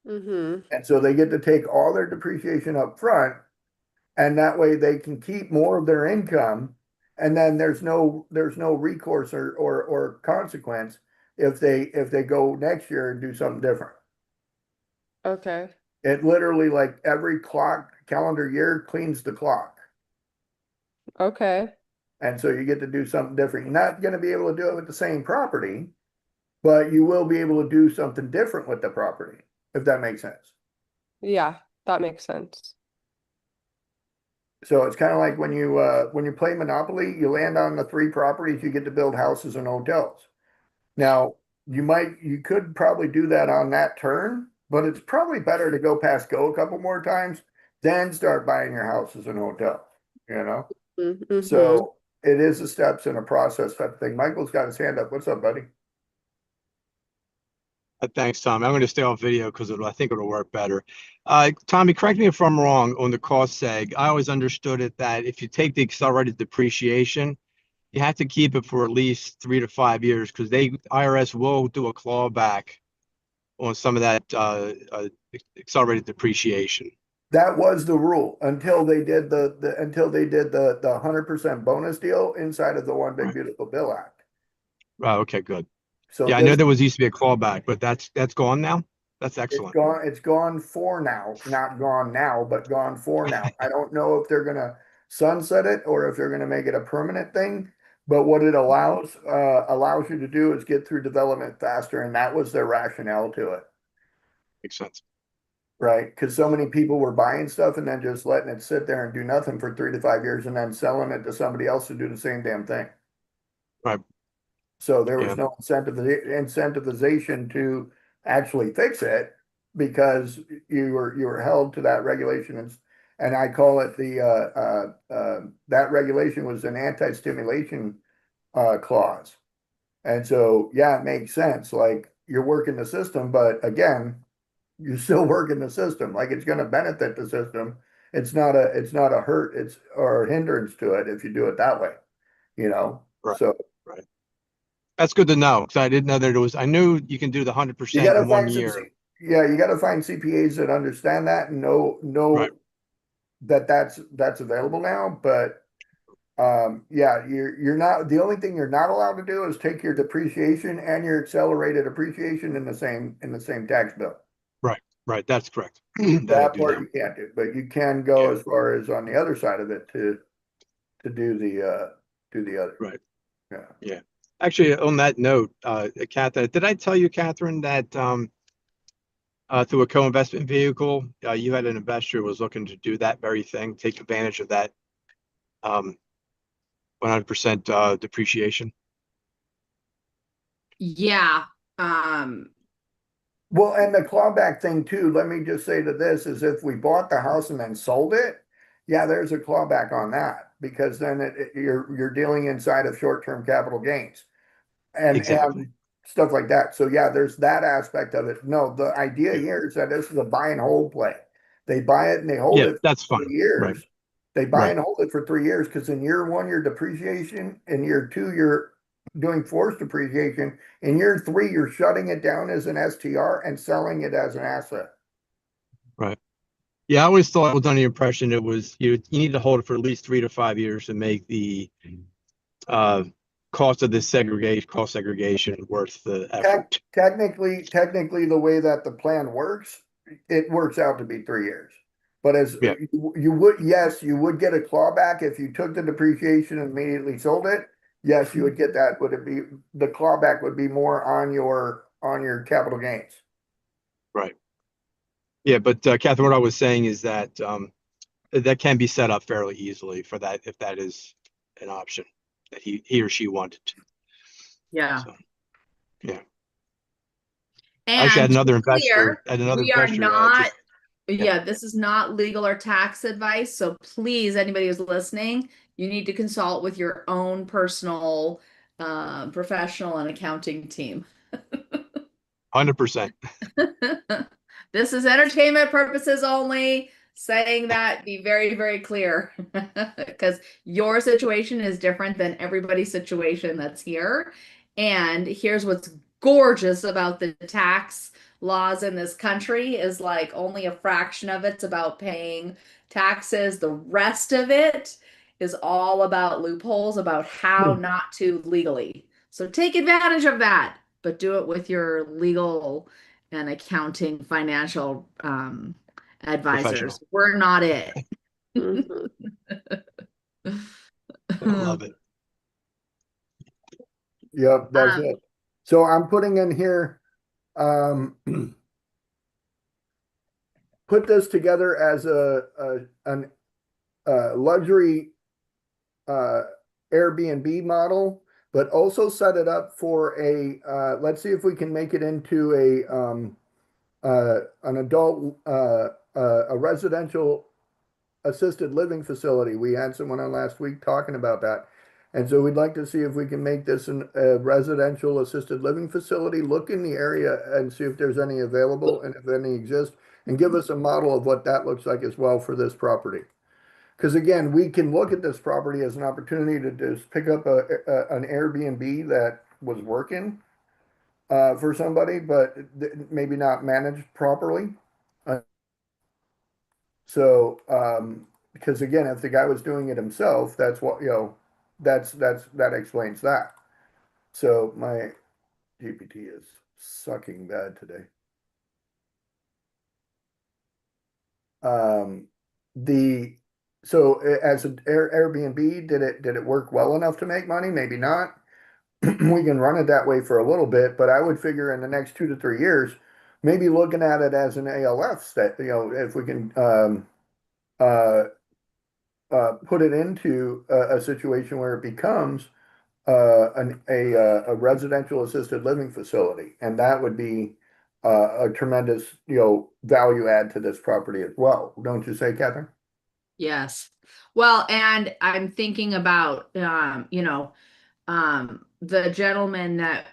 Mm-hmm. And so they get to take all their depreciation up front, and that way they can keep more of their income. And then there's no recourse or consequence if they go next year and do something different. Okay. It literally, like, every calendar year cleans the clock. Okay. And so you get to do something different. You're not going to be able to do it with the same property, but you will be able to do something different with the property, if that makes sense. Yeah, that makes sense. So it's kind of like when you play Monopoly, you land on the 3 properties, you get to build houses and hotels. Now, you could probably do that on that turn, but it's probably better to go past go a couple more times, then start buying your houses and hotels, you know? Mm-hmm. So it is a steps in a process type of thing. Michael's got his hand up. What's up, buddy? Thanks, Tommy. I'm going to stay off video because I think it'll work better. Tommy, correct me if I'm wrong on the cost seg. I always understood it that if you take the accelerated depreciation, you have to keep it for at least 3 to 5 years because IRS will do a clawback on some of that accelerated depreciation. That was the rule until they did the 100% bonus deal inside of the One Big Right. Beautiful Bill Act. Oh, okay, good. So Yeah, I know there used to be a clawback, but that's gone now. That's excellent. It's gone for now, not gone now, but gone for now. I don't know if they're gonna sunset it or if they're gonna make it a permanent thing. But what it allows you to do is get through development faster, and that was their rationale to it, Makes sense. right? Because so many people were buying stuff and then just letting it sit there and do nothing for 3 to 5 years, and then selling it to somebody else to do the same damn thing. Right. So there was Yeah. no incentivization to actually fix it because you were held to that regulation. And I call it that regulation was an anti-stimulation clause. And so, yeah, it makes sense. Like, you're working the system, but again, you're still working the system. Like, it's going to benefit the system. It's not a hurt, or a hindrance to it if you do it that way, you know? Right. So Right. That's good to know because I didn't know that it was. I knew you can do the you 100% gotta in 1 find year. you gotta find CPAs that understand that and know Right. that's available now. But yeah, you're not, the only thing you're not allowed to do is take your depreciation and your accelerated appreciation in the same tax bill. Right. Right. That's correct. That I That do part know. you can't do, but you can go Yeah. as far as on the other side of it to do the other. Right. Yeah. Yeah. Actually, on that note, Catherine, did I tell you, Catherine, that through a co-investment vehicle. You had an investor who was looking to do that very thing, take advantage of that 100% depreciation. Yeah. Um, Well, and the clawback thing too, let me just say to this is if we bought the house and then sold it, yeah, there's a clawback on that because then you're dealing inside of short-term capital gains Exactly. and stuff like that. So yeah, there's that aspect of it. No, the idea here is that this is a buy and hold play. They buy it and they hold Yeah, it that's for fine. 3 years. Right. They buy Right. and hold it for 3 years because in year one, your depreciation, in year two, you're doing forced depreciation. In year three, you're shutting it down as an STR and selling it as an asset. Right. Yeah, I always thought I was under the impression it was you need to hold it for at least 3 to 5 years to make the uh, cost of this cost segregation worth the effort. Technically, the way that the plan works, it works out to be 3 years. But as Yeah. you would, yes, you would get a clawback if you took the depreciation and immediately sold it. Yes, you would get that. Would it be the clawback would be more on your capital gains? Right. Yeah, but Catherine, what I was saying is that that can be set up fairly easily for that if that is an option that he or she wanted to. yeah. So yeah. Actually, I And had to another be investor, clear, we are not, just yeah. yeah, this is not legal or tax advice. So please, anybody who's listening, you need to consult with your own personal professional and accounting team. 100%. This is entertainment purposes only. Saying that, be very, very clear because your situation is different than everybody's situation that's here. And here's what's gorgeous about the tax laws in this country is like only a fraction of it's about paying taxes. The rest of it is all about loopholes, about how not to legally. So take advantage of that, but do it with your legal and accounting financial advisors. Professional. We're not it. Mhm. I love it. Yep, that's it. So I'm putting in here, um, put this together as an luxury Airbnb model, but also set it up for let's see if we can make it into an adult, a residential assisted living facility. We had someone on last week talking about that. And so we'd like to see if we can make this a residential assisted living facility, look in the area and see if there's any available and if any exist, and give us a model of what that looks like as well for this property. Because again, we can look at this property as an opportunity to just pick up an Airbnb that was working for somebody, but maybe not managed properly. Uh, because again, if the guy was doing it himself, that's what, that explains that. So my GPT is sucking bad today. Um, the so as an Airbnb, did it work well enough to make money? Maybe not. We can run it that way for a little bit, but I would figure in the next 2 to 3 years, maybe looking at it as an ALF stat, if we can uh, put it into a situation where it becomes a residential assisted living facility, and that would be a tremendous value add to this property as well. Don't you say, Catherine? Yes. Well, and I'm thinking about, the gentleman that,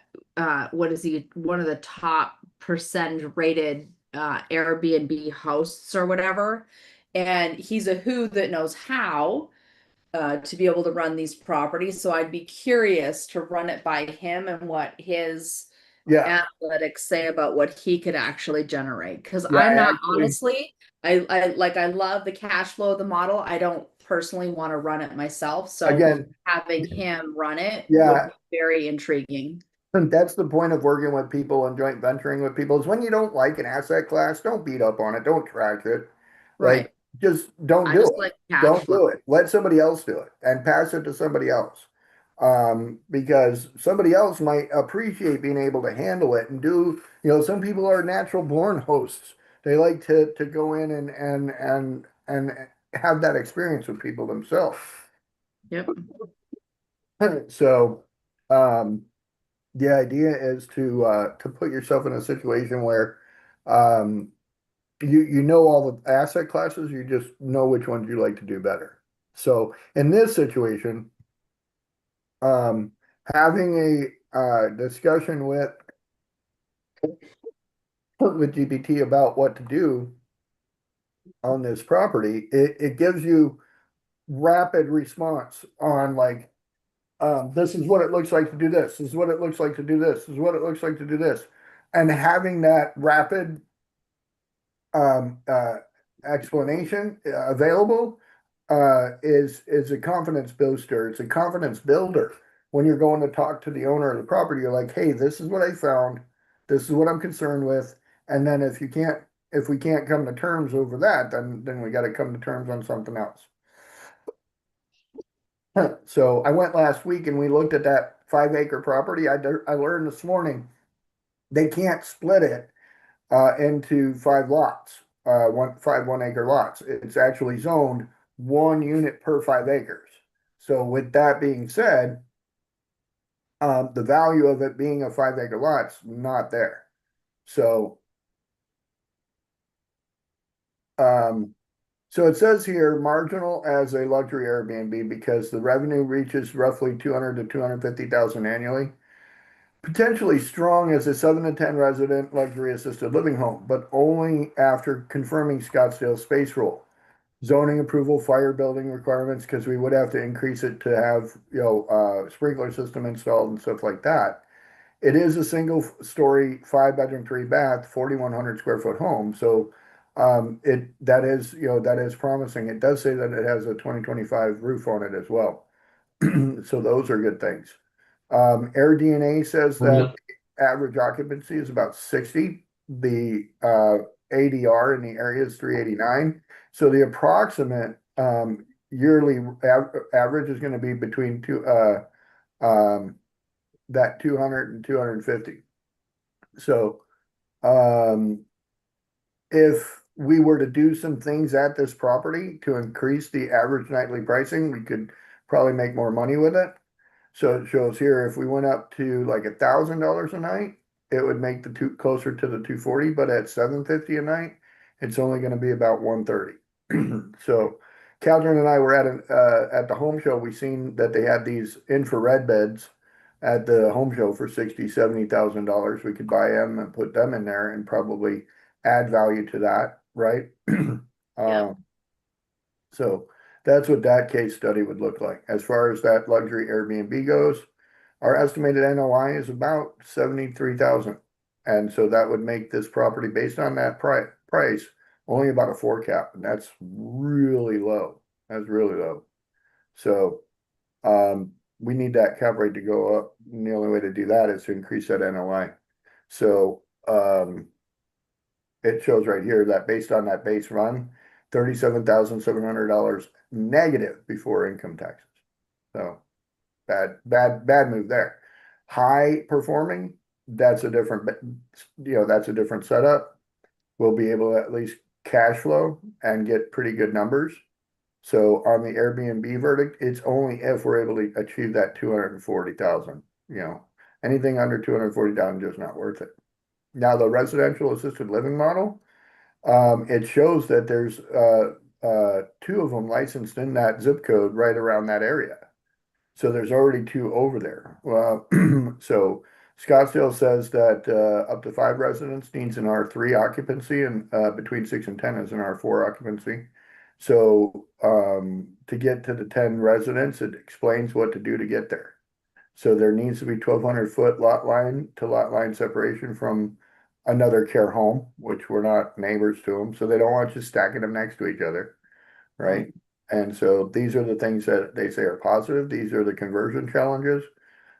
what is he, one of the top percent rated Airbnb hosts or whatever. And he's a who that knows how to be able to run these properties. So I'd be curious to run it by him and what his Yeah, analytics say about what he could actually generate. Because yeah. I'm I not actually, honestly, I love the cash flow of the model. I don't personally want to run it myself. So again, having him run it would yeah. be very intriguing. That's the point of working with people and joint venturing with people is when you don't like an asset class, don't beat up on it, don't trash it. Right. Like just don't I do just it. like cash Don't flow. do it. Let somebody else do it and pass it to somebody else. Because somebody else might appreciate being able to handle it and do, some people are natural born hosts. They like to go in and have that experience with people themselves. Yep. So, the idea is to put yourself in a situation where, um, you know all the asset classes, you just know which ones you like to do better. So in this situation, um, having a discussion with GPT about what to do on this property, it gives you rapid response on like, this is what it looks like to do this. This is what it looks like to do this. This is what it looks like to do this. And having that rapid um, uh, explanation available is a confidence booster. It's a confidence builder. When you're going to talk to the owner of the property, you're like, hey, this is what I found. This is what I'm concerned with. And then if we can't come to terms over that, then we got to come to terms on something else. So I went last week and we looked at that 5 acre property. I learned this morning they can't split it into 5 lots, 1 acre lots. It's actually zoned 1 unit per 5 acres. So with that being said, the value of it being a 5 acre lot's not there. So, so it says here marginal as a luxury Airbnb because the revenue reaches roughly 200 to 250,000 annually. Potentially strong as a 7 to 10 resident luxury assisted living home, but only after confirming Scottsdale's space rule. Zoning approval, fire building requirements, because we would have to increase it to have, sprinkler system installed and stuff like that. It is a single story, 5 bedroom, 3 bath, 4,100 square foot home. So that is promising. It does say that it has a 2025 roof on it as well. So those are good things. Air DNA says that average occupancy is about 60. The ADR in the area is 389. So the approximate yearly average is going to be between that 200 and 250. So if we were to do some things at this property to increase the average nightly pricing, we could probably make more money with it. So it shows here, if we went up to like $1,000 a night, it would make the closer to the 240, but at $750 a night, it's only going to be about 130. So Calvin and I were at the home show. We seen that they had these infrared beds at the home show for $60,000-$70,000. We could buy them and put them in there and probably add value to that, right? Yeah. So that's what that case study would look like. As far as that luxury Airbnb goes, our estimated NOI is about 73,000. And so that would make this property based on that price only about a 4 cap, and that's really low. That's really low. So we need that cap rate to go up. And the only way to do that is to increase that NOI. So it shows right here that based on that base run, $37,700 negative before income taxes. So bad move there. High performing, that's a different, that's a different setup. We'll be able to at least cash flow and get pretty good numbers. So on the Airbnb verdict, it's only if we're able to achieve that 240,000. Anything under 240,000 just not worth it. Now the residential assisted living model, it shows that there's 2 of them licensed in that zip code right around that area. So there's already 2 over there. Well, so Scottsdale says that up to 5 residents needs an R3 occupancy, and between 6 and 10 is an R4 occupancy. So to get to the 10 residents, it explains what to do to get there. So there needs to be 1,200-foot lot line to lot line separation from another care home, which we're not neighbors to them. So they don't want you stacking them next to each other, right? And so these are the things that they say are positive. These are the conversion challenges.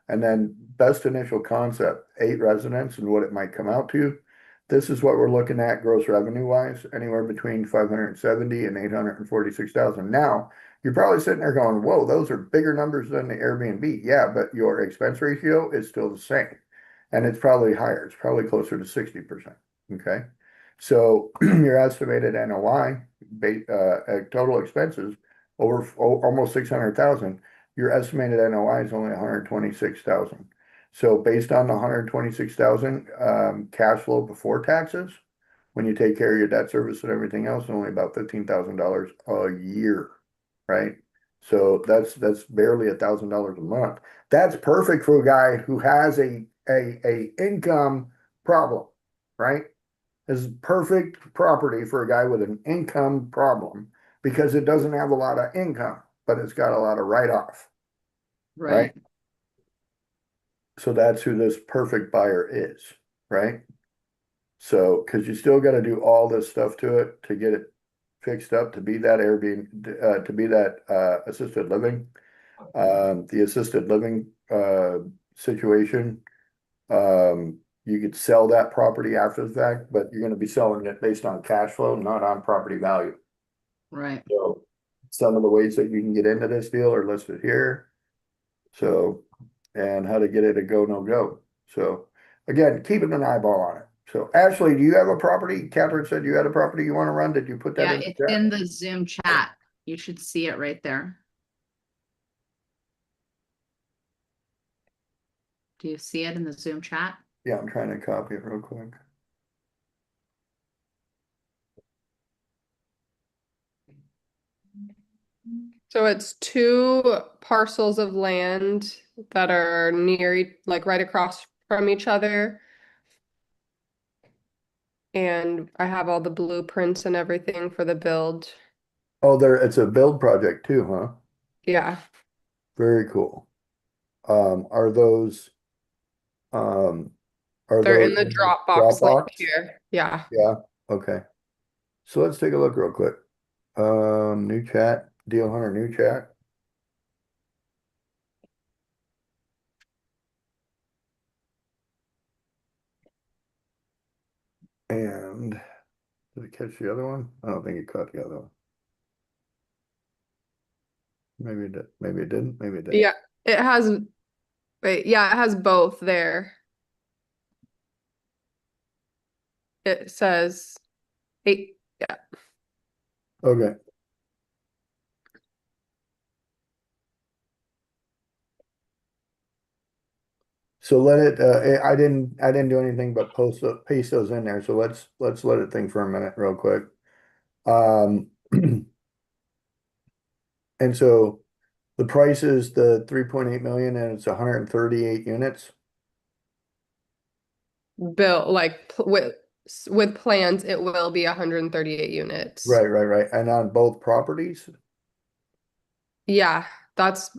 And then best initial concept, 8 residents and what it might come out to. this is what we're looking at gross revenue wise, anywhere between 570 and 846,000. Now, you're probably sitting there going, whoa, those are bigger numbers than the Airbnb. Yeah, but your expense ratio is still the same. And it's probably higher. It's probably closer to 60%. Okay. So your estimated NOI, total expenses over almost 600,000. Your estimated NOI is only 126,000. So based on the 126,000 cash flow before taxes, when you take care of your debt service and everything else, only about $15,000 a year, right? So that's barely $1,000 a month. That's perfect for a guy who has a income problem, right? Is perfect property for a guy with an income problem because it doesn't have a lot of income, but it's got a lot of write-off, right? So that's who this perfect buyer is, right? So, because you still got to do all this stuff to it to get it fixed up to be that Airbnb, to be that assisted living. The assisted living situation, you could sell that property after the fact, but you're going to be selling it based on cash flow, not on property value. Right. So some of the ways that you can get into this deal are listed here. So, and how to get it a go, no go. So again, keeping an eyeball on it. So Ashley, do you have a property? Catherine said you had a property you want to run. Did you put that Yeah, in? it's in the Zoom chat. You should see it right there. Do you see it in the Zoom chat? Yeah, I'm trying to copy it real quick. So it's two parcels of land that are near, like right across from each other. And I have all the blueprints and everything for the build. Oh, it's a build project too, huh? Yeah. Very cool. Are those, um, are They're those in the Dropbox link Dropbox? here. Yeah. Yeah, okay. So let's take a look real quick. New chat, Deal Hunter, new chat. And did it catch the other one? I don't think it caught the other one. Maybe it did, maybe it didn't, maybe it did. Yeah. It has, wait, yeah, it has both there. It says eight. Yeah. Okay. So let it, I didn't do anything but paste those in there. So let's let it think for a minute real quick. And so the price is the 3.8 million and it's 138 units. Built like with plans, it will be 138 units. Right. And on both properties? Yeah, that's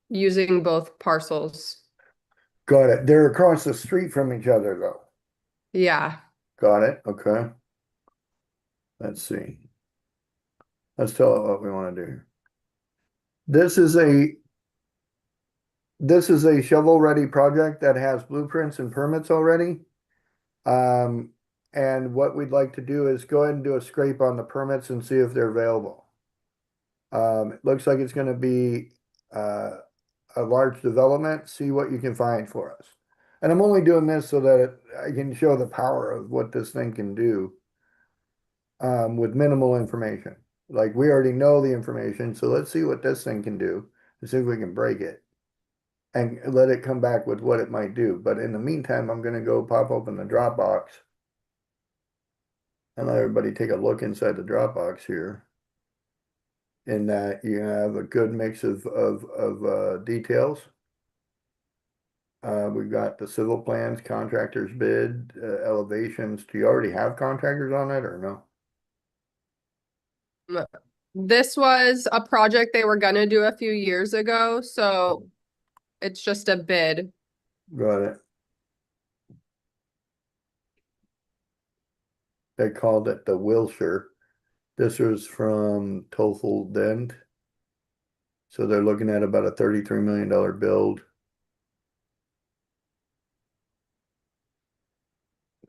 using both parcels. Got it. They're across the street from each other though. Yeah. Got it. Okay. Let's see. Let's tell it what we want to do. This is a shovel-ready project that has blueprints and permits already. And what we'd like to do is go ahead and do a scrape on the permits and see if they're available. It looks like it's gonna be a large development, see what you can find for us. And I'm only doing this so that I can show the power of what this thing can do with minimal information. Like we already know the information, so let's see what this thing can do to see if we can break it and let it come back with what it might do. But in the meantime, I'm gonna go pop open the Dropbox and let everybody take a look inside the Dropbox here. In that you have a good mix of details. We've got the civil plans, contractors bid, elevations. Do you already have contractors on it or no? This was a project they were gonna do a few years ago, so it's just a bid. Got it. They called it the Wilshire. This was from Toffel Dent. So they're looking at about a $33 million build.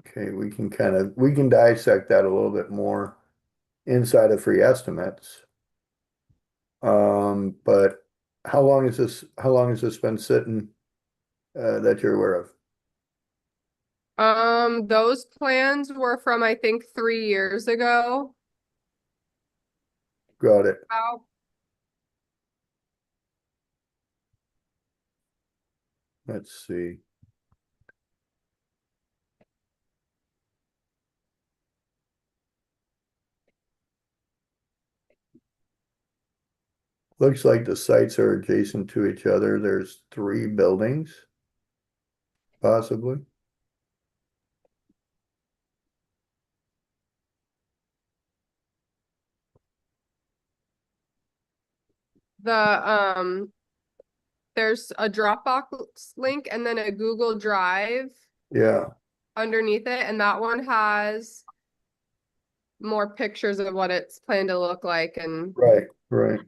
Okay, we can dissect that a little bit more inside of free estimates. But how long has this been sitting, that you're aware of? Those plans were from, I think, 3 years ago. Got it. Wow. Let's see. Looks like the sites are adjacent to each other. There's 3 buildings, possibly. The there's a Dropbox link and then a Google Drive Yeah, underneath it, and that one has more pictures of what it's planned to look like. And right, right.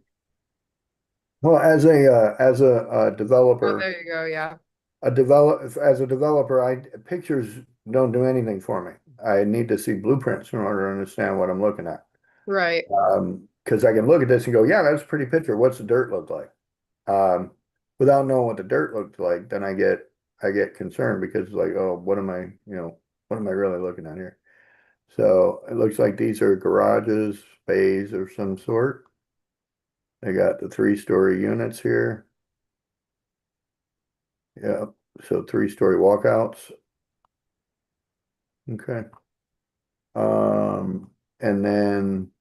Well, as a oh, developer, there you go. Yeah. as a developer, pictures don't do anything for me. I need to see blueprints in order to understand what I'm looking at. Right. Because I can look at this and go, yeah, that's a pretty picture. What's the dirt look like? Without knowing what the dirt looked like, then I get concerned because like, oh, what am I really looking at here? So it looks like these are garages, bays of some sort. They got the 3-story units here. Yeah, so 3-story walkouts. Okay. And then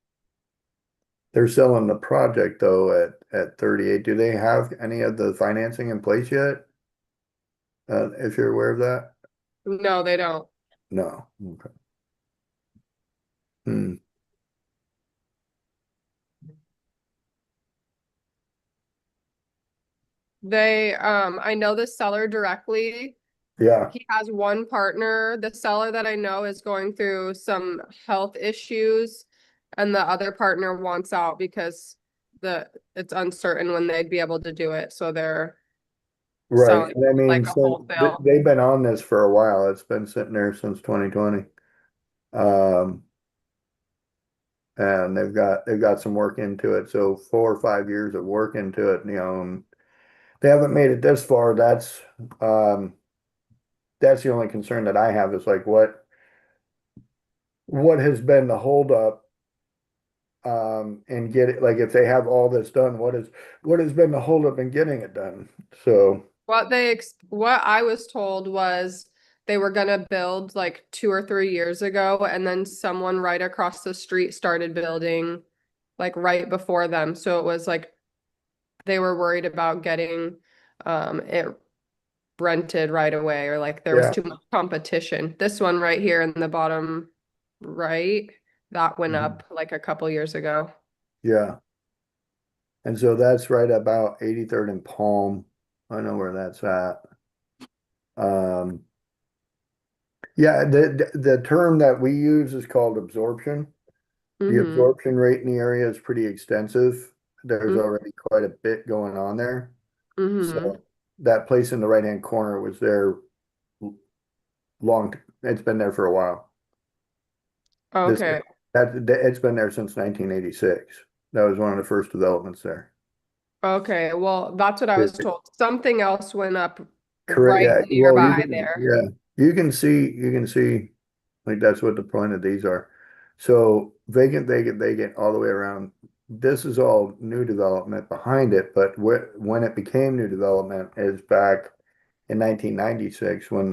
they're selling the project though at 38. Do they have any of the financing in place yet? If you're aware of that? No, they don't. No. Okay. Hmm. I know the seller directly. Yeah, He has one partner. The seller that I know is going through some health issues, and the other partner wants out because it's uncertain when they'd be able to do it. So they're right. selling And I mean, like a so wholesale. they've been on this for a while. It's been sitting there since 2020. Um, and they've got some work into it. So 4 or 5 years of work into it, and they haven't made it this far. Um, that's the only concern that I have is like what has been the holdup, and get it, like if they have all this done, what has been the holdup in getting it done? So, What I was told was they were gonna build like 2 or 3 years ago, and then someone right across the street started building like right before them. So it was like they were worried about getting it rented right away, or like there was yeah. too much competition. This one right here in the bottom right, that went Mhm. up like a couple years ago. Yeah. And so that's right about 83rd and Palm. I know where that's at. Um, yeah, the term that we use is called absorption. The Mm-hmm. absorption rate in the area is pretty extensive. There's already quite a bit going on there. Mm-hmm. So that place in the right-hand corner was there it's been there for a while. This, Okay. it's been there since 1986. That was one of the first developments there. Okay. Well, that's what I was told. Something else went up Correct, right yeah, well, nearby there. you can see, like, that's what the point of these are. So vacant, vacant, vacant, all the way around. This is all new development behind it, but when it became new development is back in 1996 and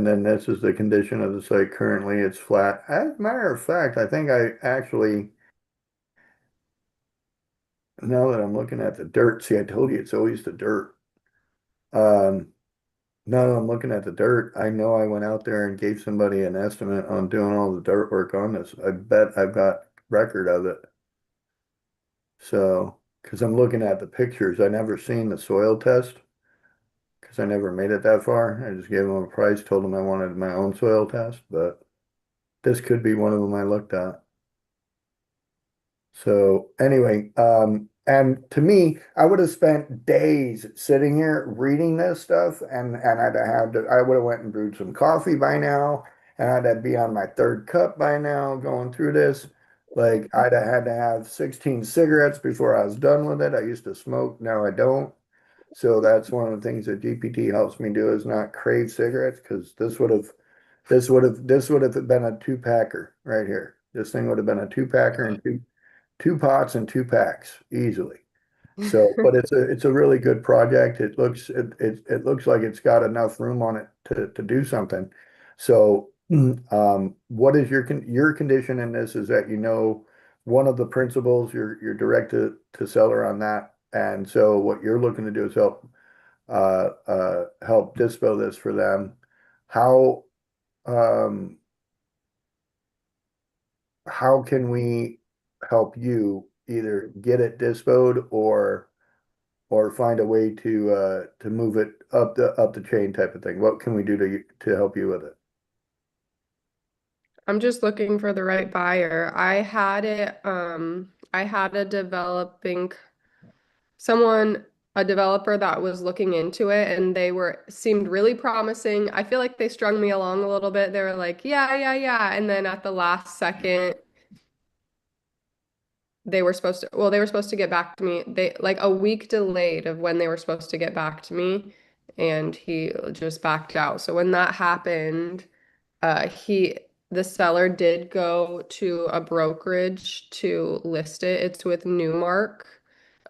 then this is the condition of the site currently, it's flat. As a matter of fact, I think I actually, now that I'm looking at the dirt, see, I told you it's always the dirt. Um, Now that I'm looking at the dirt, I know I went out there and gave somebody an estimate on doing all the dirt work on this. I bet I've got record of it. So, because I'm looking at the pictures, I never seen the soil test because I never made it that far. I just gave them a price, told them I wanted my own soil test, but this could be one of them I looked at. So anyway, And to me, I would have spent days sitting here reading this stuff, and I would have went and brewed some coffee by now, and I'd have be on my third cup by now going through this. Like I'd have had to have 16 cigarettes before I was done with it. I used to smoke, now I don't. So that's one of the things that GPT helps me do is not crave cigarettes because this would have been a two-packer right here. This thing would have been a two-packer and two pots and two packs easily. So, but it's a really good project. It looks like it's got enough room on it to do something. So, what is your condition in this is that one of the principals, you're direct to seller on that. And so what you're looking to do is help dispo this for them. How um how can we help you either get it dispoed or find a way to move it up the chain type of thing? What can we do to help you with it? I'm just looking for the right buyer. I had someone, a developer that was looking into it and seemed really promising. I feel like they strung me along a little bit. They were like, yeah, yeah, yeah. And then at the last second, they were supposed to get back to me. They like a week delayed of when they were supposed to get back to me, and he just backed out. So when that happened, the seller did go to a brokerage to list it. It's with Newmark.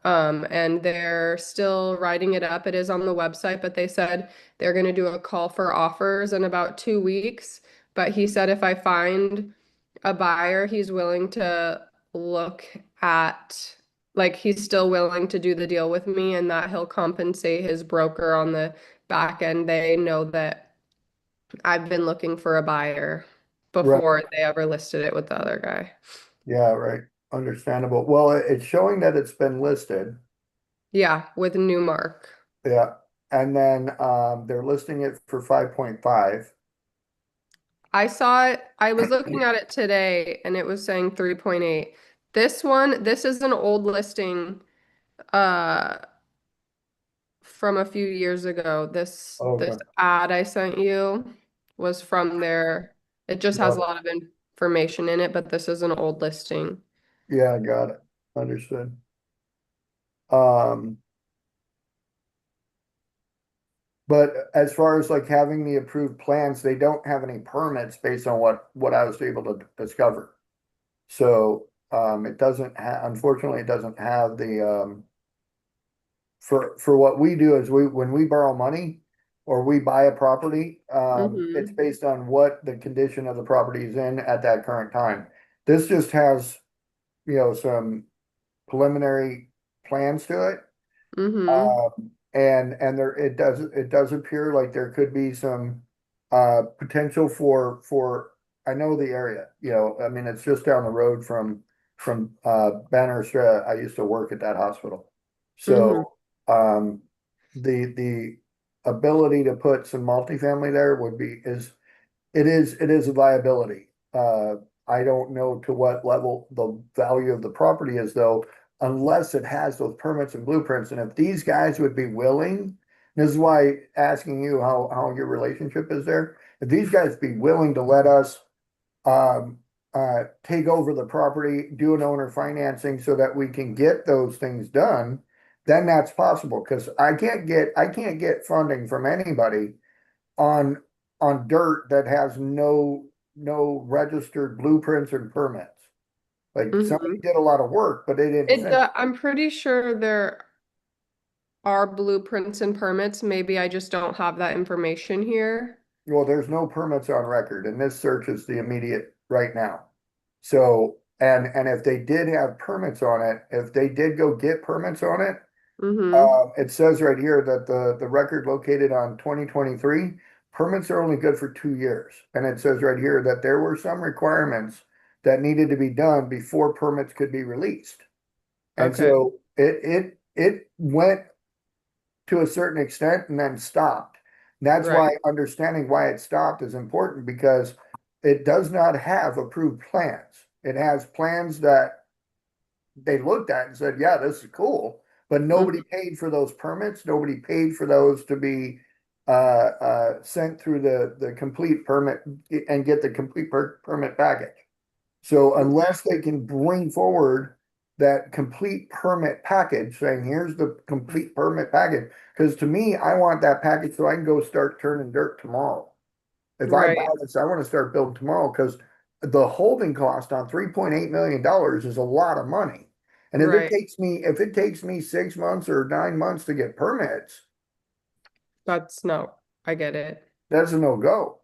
And they're still writing it up. It is on the website, but they said they're going to do a call for offers in about 2 weeks. But he said if I find a buyer, he's willing to look at, like, he's still willing to do the deal with me and that he'll compensate his broker on the back end. They know that I've been looking for a buyer Right. before they ever listed it with the other guy. Yeah, right. Understandable. Well, it's showing that it's been listed. Yeah, with Newmark. Yeah. And then they're listing it for 5.5. I saw it, I was looking at it today and it was saying 3.8. This is an old listing uh from a few years ago. This Okay. ad I sent you was from there. It just has a Got lot of information in it, but this is an old listing. Yeah, got it. Understood. Um, but as far as like having the approved plans, they don't have any permits based on what I was able to discover. So it doesn't have, unfortunately, it doesn't have for what we do is when we borrow money or we buy a property, it's Mm-hmm. based on what the condition of the property is in at that current time. This just has, some preliminary plans to it. Mm-hmm. And it does appear like there could be some potential for I know the area, I mean it's just down the road from Banner Street. I used to work at that hospital. Mm-hmm. So the ability to put some multifamily there would be it is a liability. I don't know to what level the value of the property is though, unless it has those permits and blueprints. And if these guys would be willing, this is why asking you how your relationship is there. If these guys be willing to let us um take over the property, do an owner financing so that we can get those things done, then that's possible. Because I can't get funding from anybody on dirt that has no registered blueprints and permits. Like Mm-hmm. somebody did a lot of work, but they didn't finish. I'm pretty sure there are blueprints and permits. Maybe I just don't have that information here. Well, there's no permits on record, and this search is the immediate right now. So, and if they did have permits on it, if they did go get permits on it, Mm-hmm. it says right here that the record located on 2023 permits are only good for 2 years. And it says right here that there were some requirements that needed to be done before permits could be released. And Okay. so it went to a certain extent and then stopped. That's Right. why understanding why it stopped is important because it does not have approved plans. It has plans they looked at and said, yeah, this is cool. But nobody paid for those permits. Nobody paid for those to be sent through the complete permit and get the complete permit package. So unless they can bring forward that complete permit package, saying, here's the complete permit package, because to me, I want that package so I can go start turning dirt tomorrow. If I Right. buy this, I want to start building tomorrow because the holding cost on $3.8 million is a lot of money. And Right. if it takes me 6 months or 9 months to get permits, That's no, I get it. that's a no-go,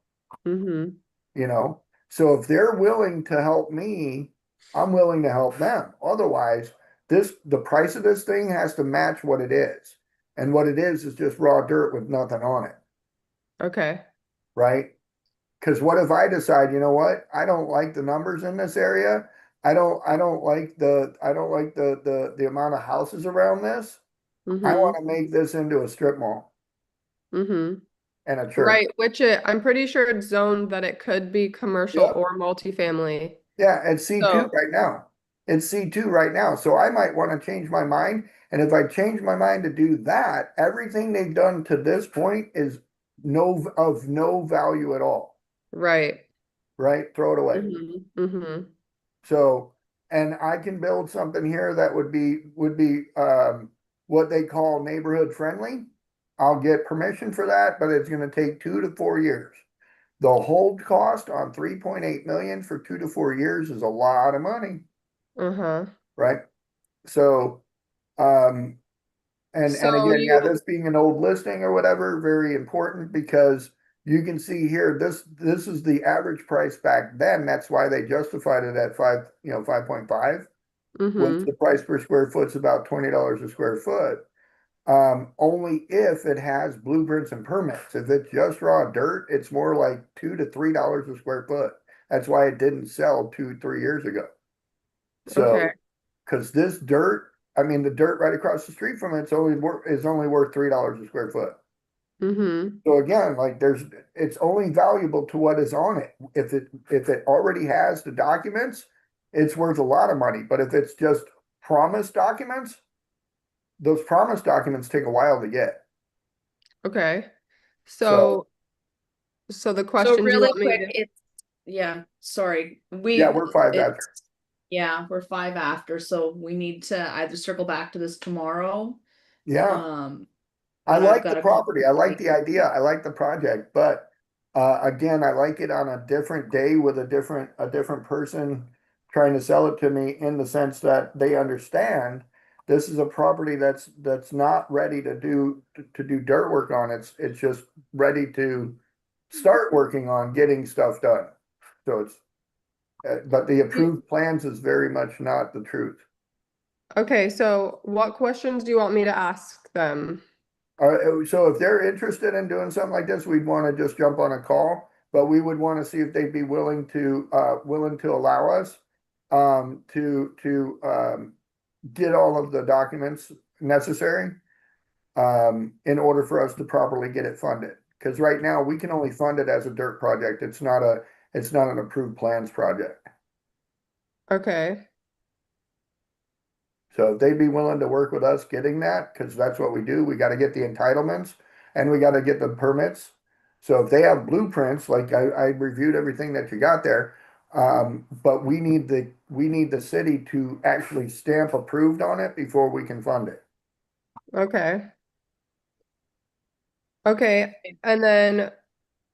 Mm-hmm. you know? So if they're willing to help me, I'm willing to help them. Otherwise, the price of this thing has to match what it is. And what it is just raw dirt with nothing on it, Okay. right? Because what if I decide, you know what, I don't like the numbers in this area. I don't like the amount of houses around this. I Mm-hmm. want to make this into a strip mall Mm-hmm. and a church. Right, which I'm pretty sure it's zoned that it could be commercial Yep. or multifamily. Yeah, it's C2 So, right now. It's C2 right now. So I might want to change my mind. And if I change my mind to do that, everything they've done to this point is of no value at all, right. right? Throw it away. Mm-hmm. Mm-hmm. So, and I can build something here that would be what they call neighborhood friendly. I'll get permission for that, but it's going to take 2 to 4 years. The hold cost on 3.8 million for 2 to 4 years is a lot of money, Uh-huh. right? So, um, and So again, yeah, you, this being an old listing or whatever, very important because you can see here, this is the average price back then. That's why they justified it at 5.5. Which mm-hmm. the price per square foot's about $20 a square foot. Only if it has blueprints and permits. If it's just raw dirt, it's more like $2 to $3 a square foot. That's why it didn't sell 2, 3 years ago. Okay. So, because this dirt, I mean, the dirt right across the street from it's only worth $3 a square foot. Mm-hmm. So again, like it's only valuable to what is on it. If it already has the documents, it's worth a lot of money. But if it's just promise documents, those promise documents take a while to get. Okay. So So the So questions you really want me quick, to, it's, yeah, sorry. yeah, we're 5 It's, after. yeah, we're 5 after, so we need to either circle back to this tomorrow. Yeah. I But I've like got the a couple. property. I like the idea. I like the project, but again, I like it on a different day with a different person trying to sell it to me in the sense that they understand this is a property that's not ready to do dirt work on. It's just ready to start working on getting stuff done. So it's but the approved plans is very much not the truth. okay, so what questions do you want me to ask them? So if they're interested in doing something like this, we'd want to just jump on a call, but we would want to see if they'd be willing to allow us to get all of the documents necessary in order for us to properly get it funded. Because right now we can only fund it as a dirt project. It's not an approved plans project. Okay. So if they'd be willing to work with us getting that, because that's what we do. We got to get the entitlements and we got to get the permits. So if they have blueprints, like I reviewed everything that you got there, but we need the city to actually stamp approved on it before we can fund it. Okay. Okay, and then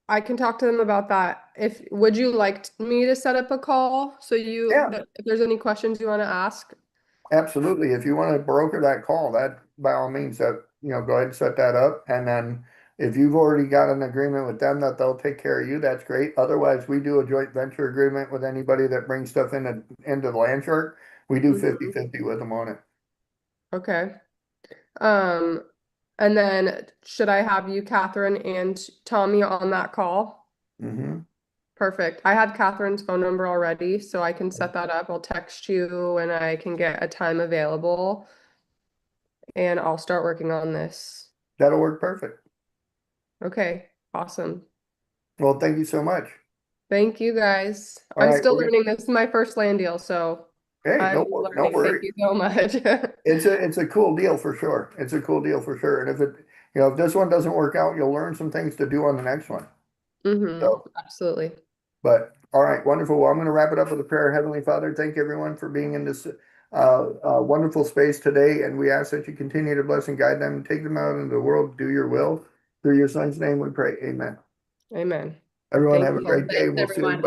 I can talk to them about that. Would you like me to set up a call so Yeah. if there's any questions you want to ask? Absolutely. If you want to broker that call, that by all means, that go ahead and set that up. And then if you've already got an agreement with them that they'll take care of you, that's great. Otherwise, we do a joint venture agreement with anybody that brings stuff into the land chart. We do Mhm. 50/50 with them on it. Okay. Um, and then should I have you, Catherine, and Tommy on that call? Hmm. Perfect. I had Catherine's phone number already, so I can set that up. I'll text you and I can get a time available and I'll start working on this. That'll work perfect. Okay, awesome. Well, thank you so much. Thank you guys. All I'm right, still learning. This is my first land deal, so Hey, I'm no learning. Thank worry. you so much. It's a cool deal for sure. It's a cool deal for sure. And if this one doesn't work out, you'll learn some things to do on the next one. So, Absolutely. but all right, wonderful. Well, I'm going to wrap it up with a prayer. Heavenly Father, thank everyone for being in this wonderful space today. And we ask that you continue to bless and guide them and take them out into the world to do your will. Through your son's name we pray. Amen. Amen. Everyone Thank have a you. great day. Thanks, We'll see everyone. everybody.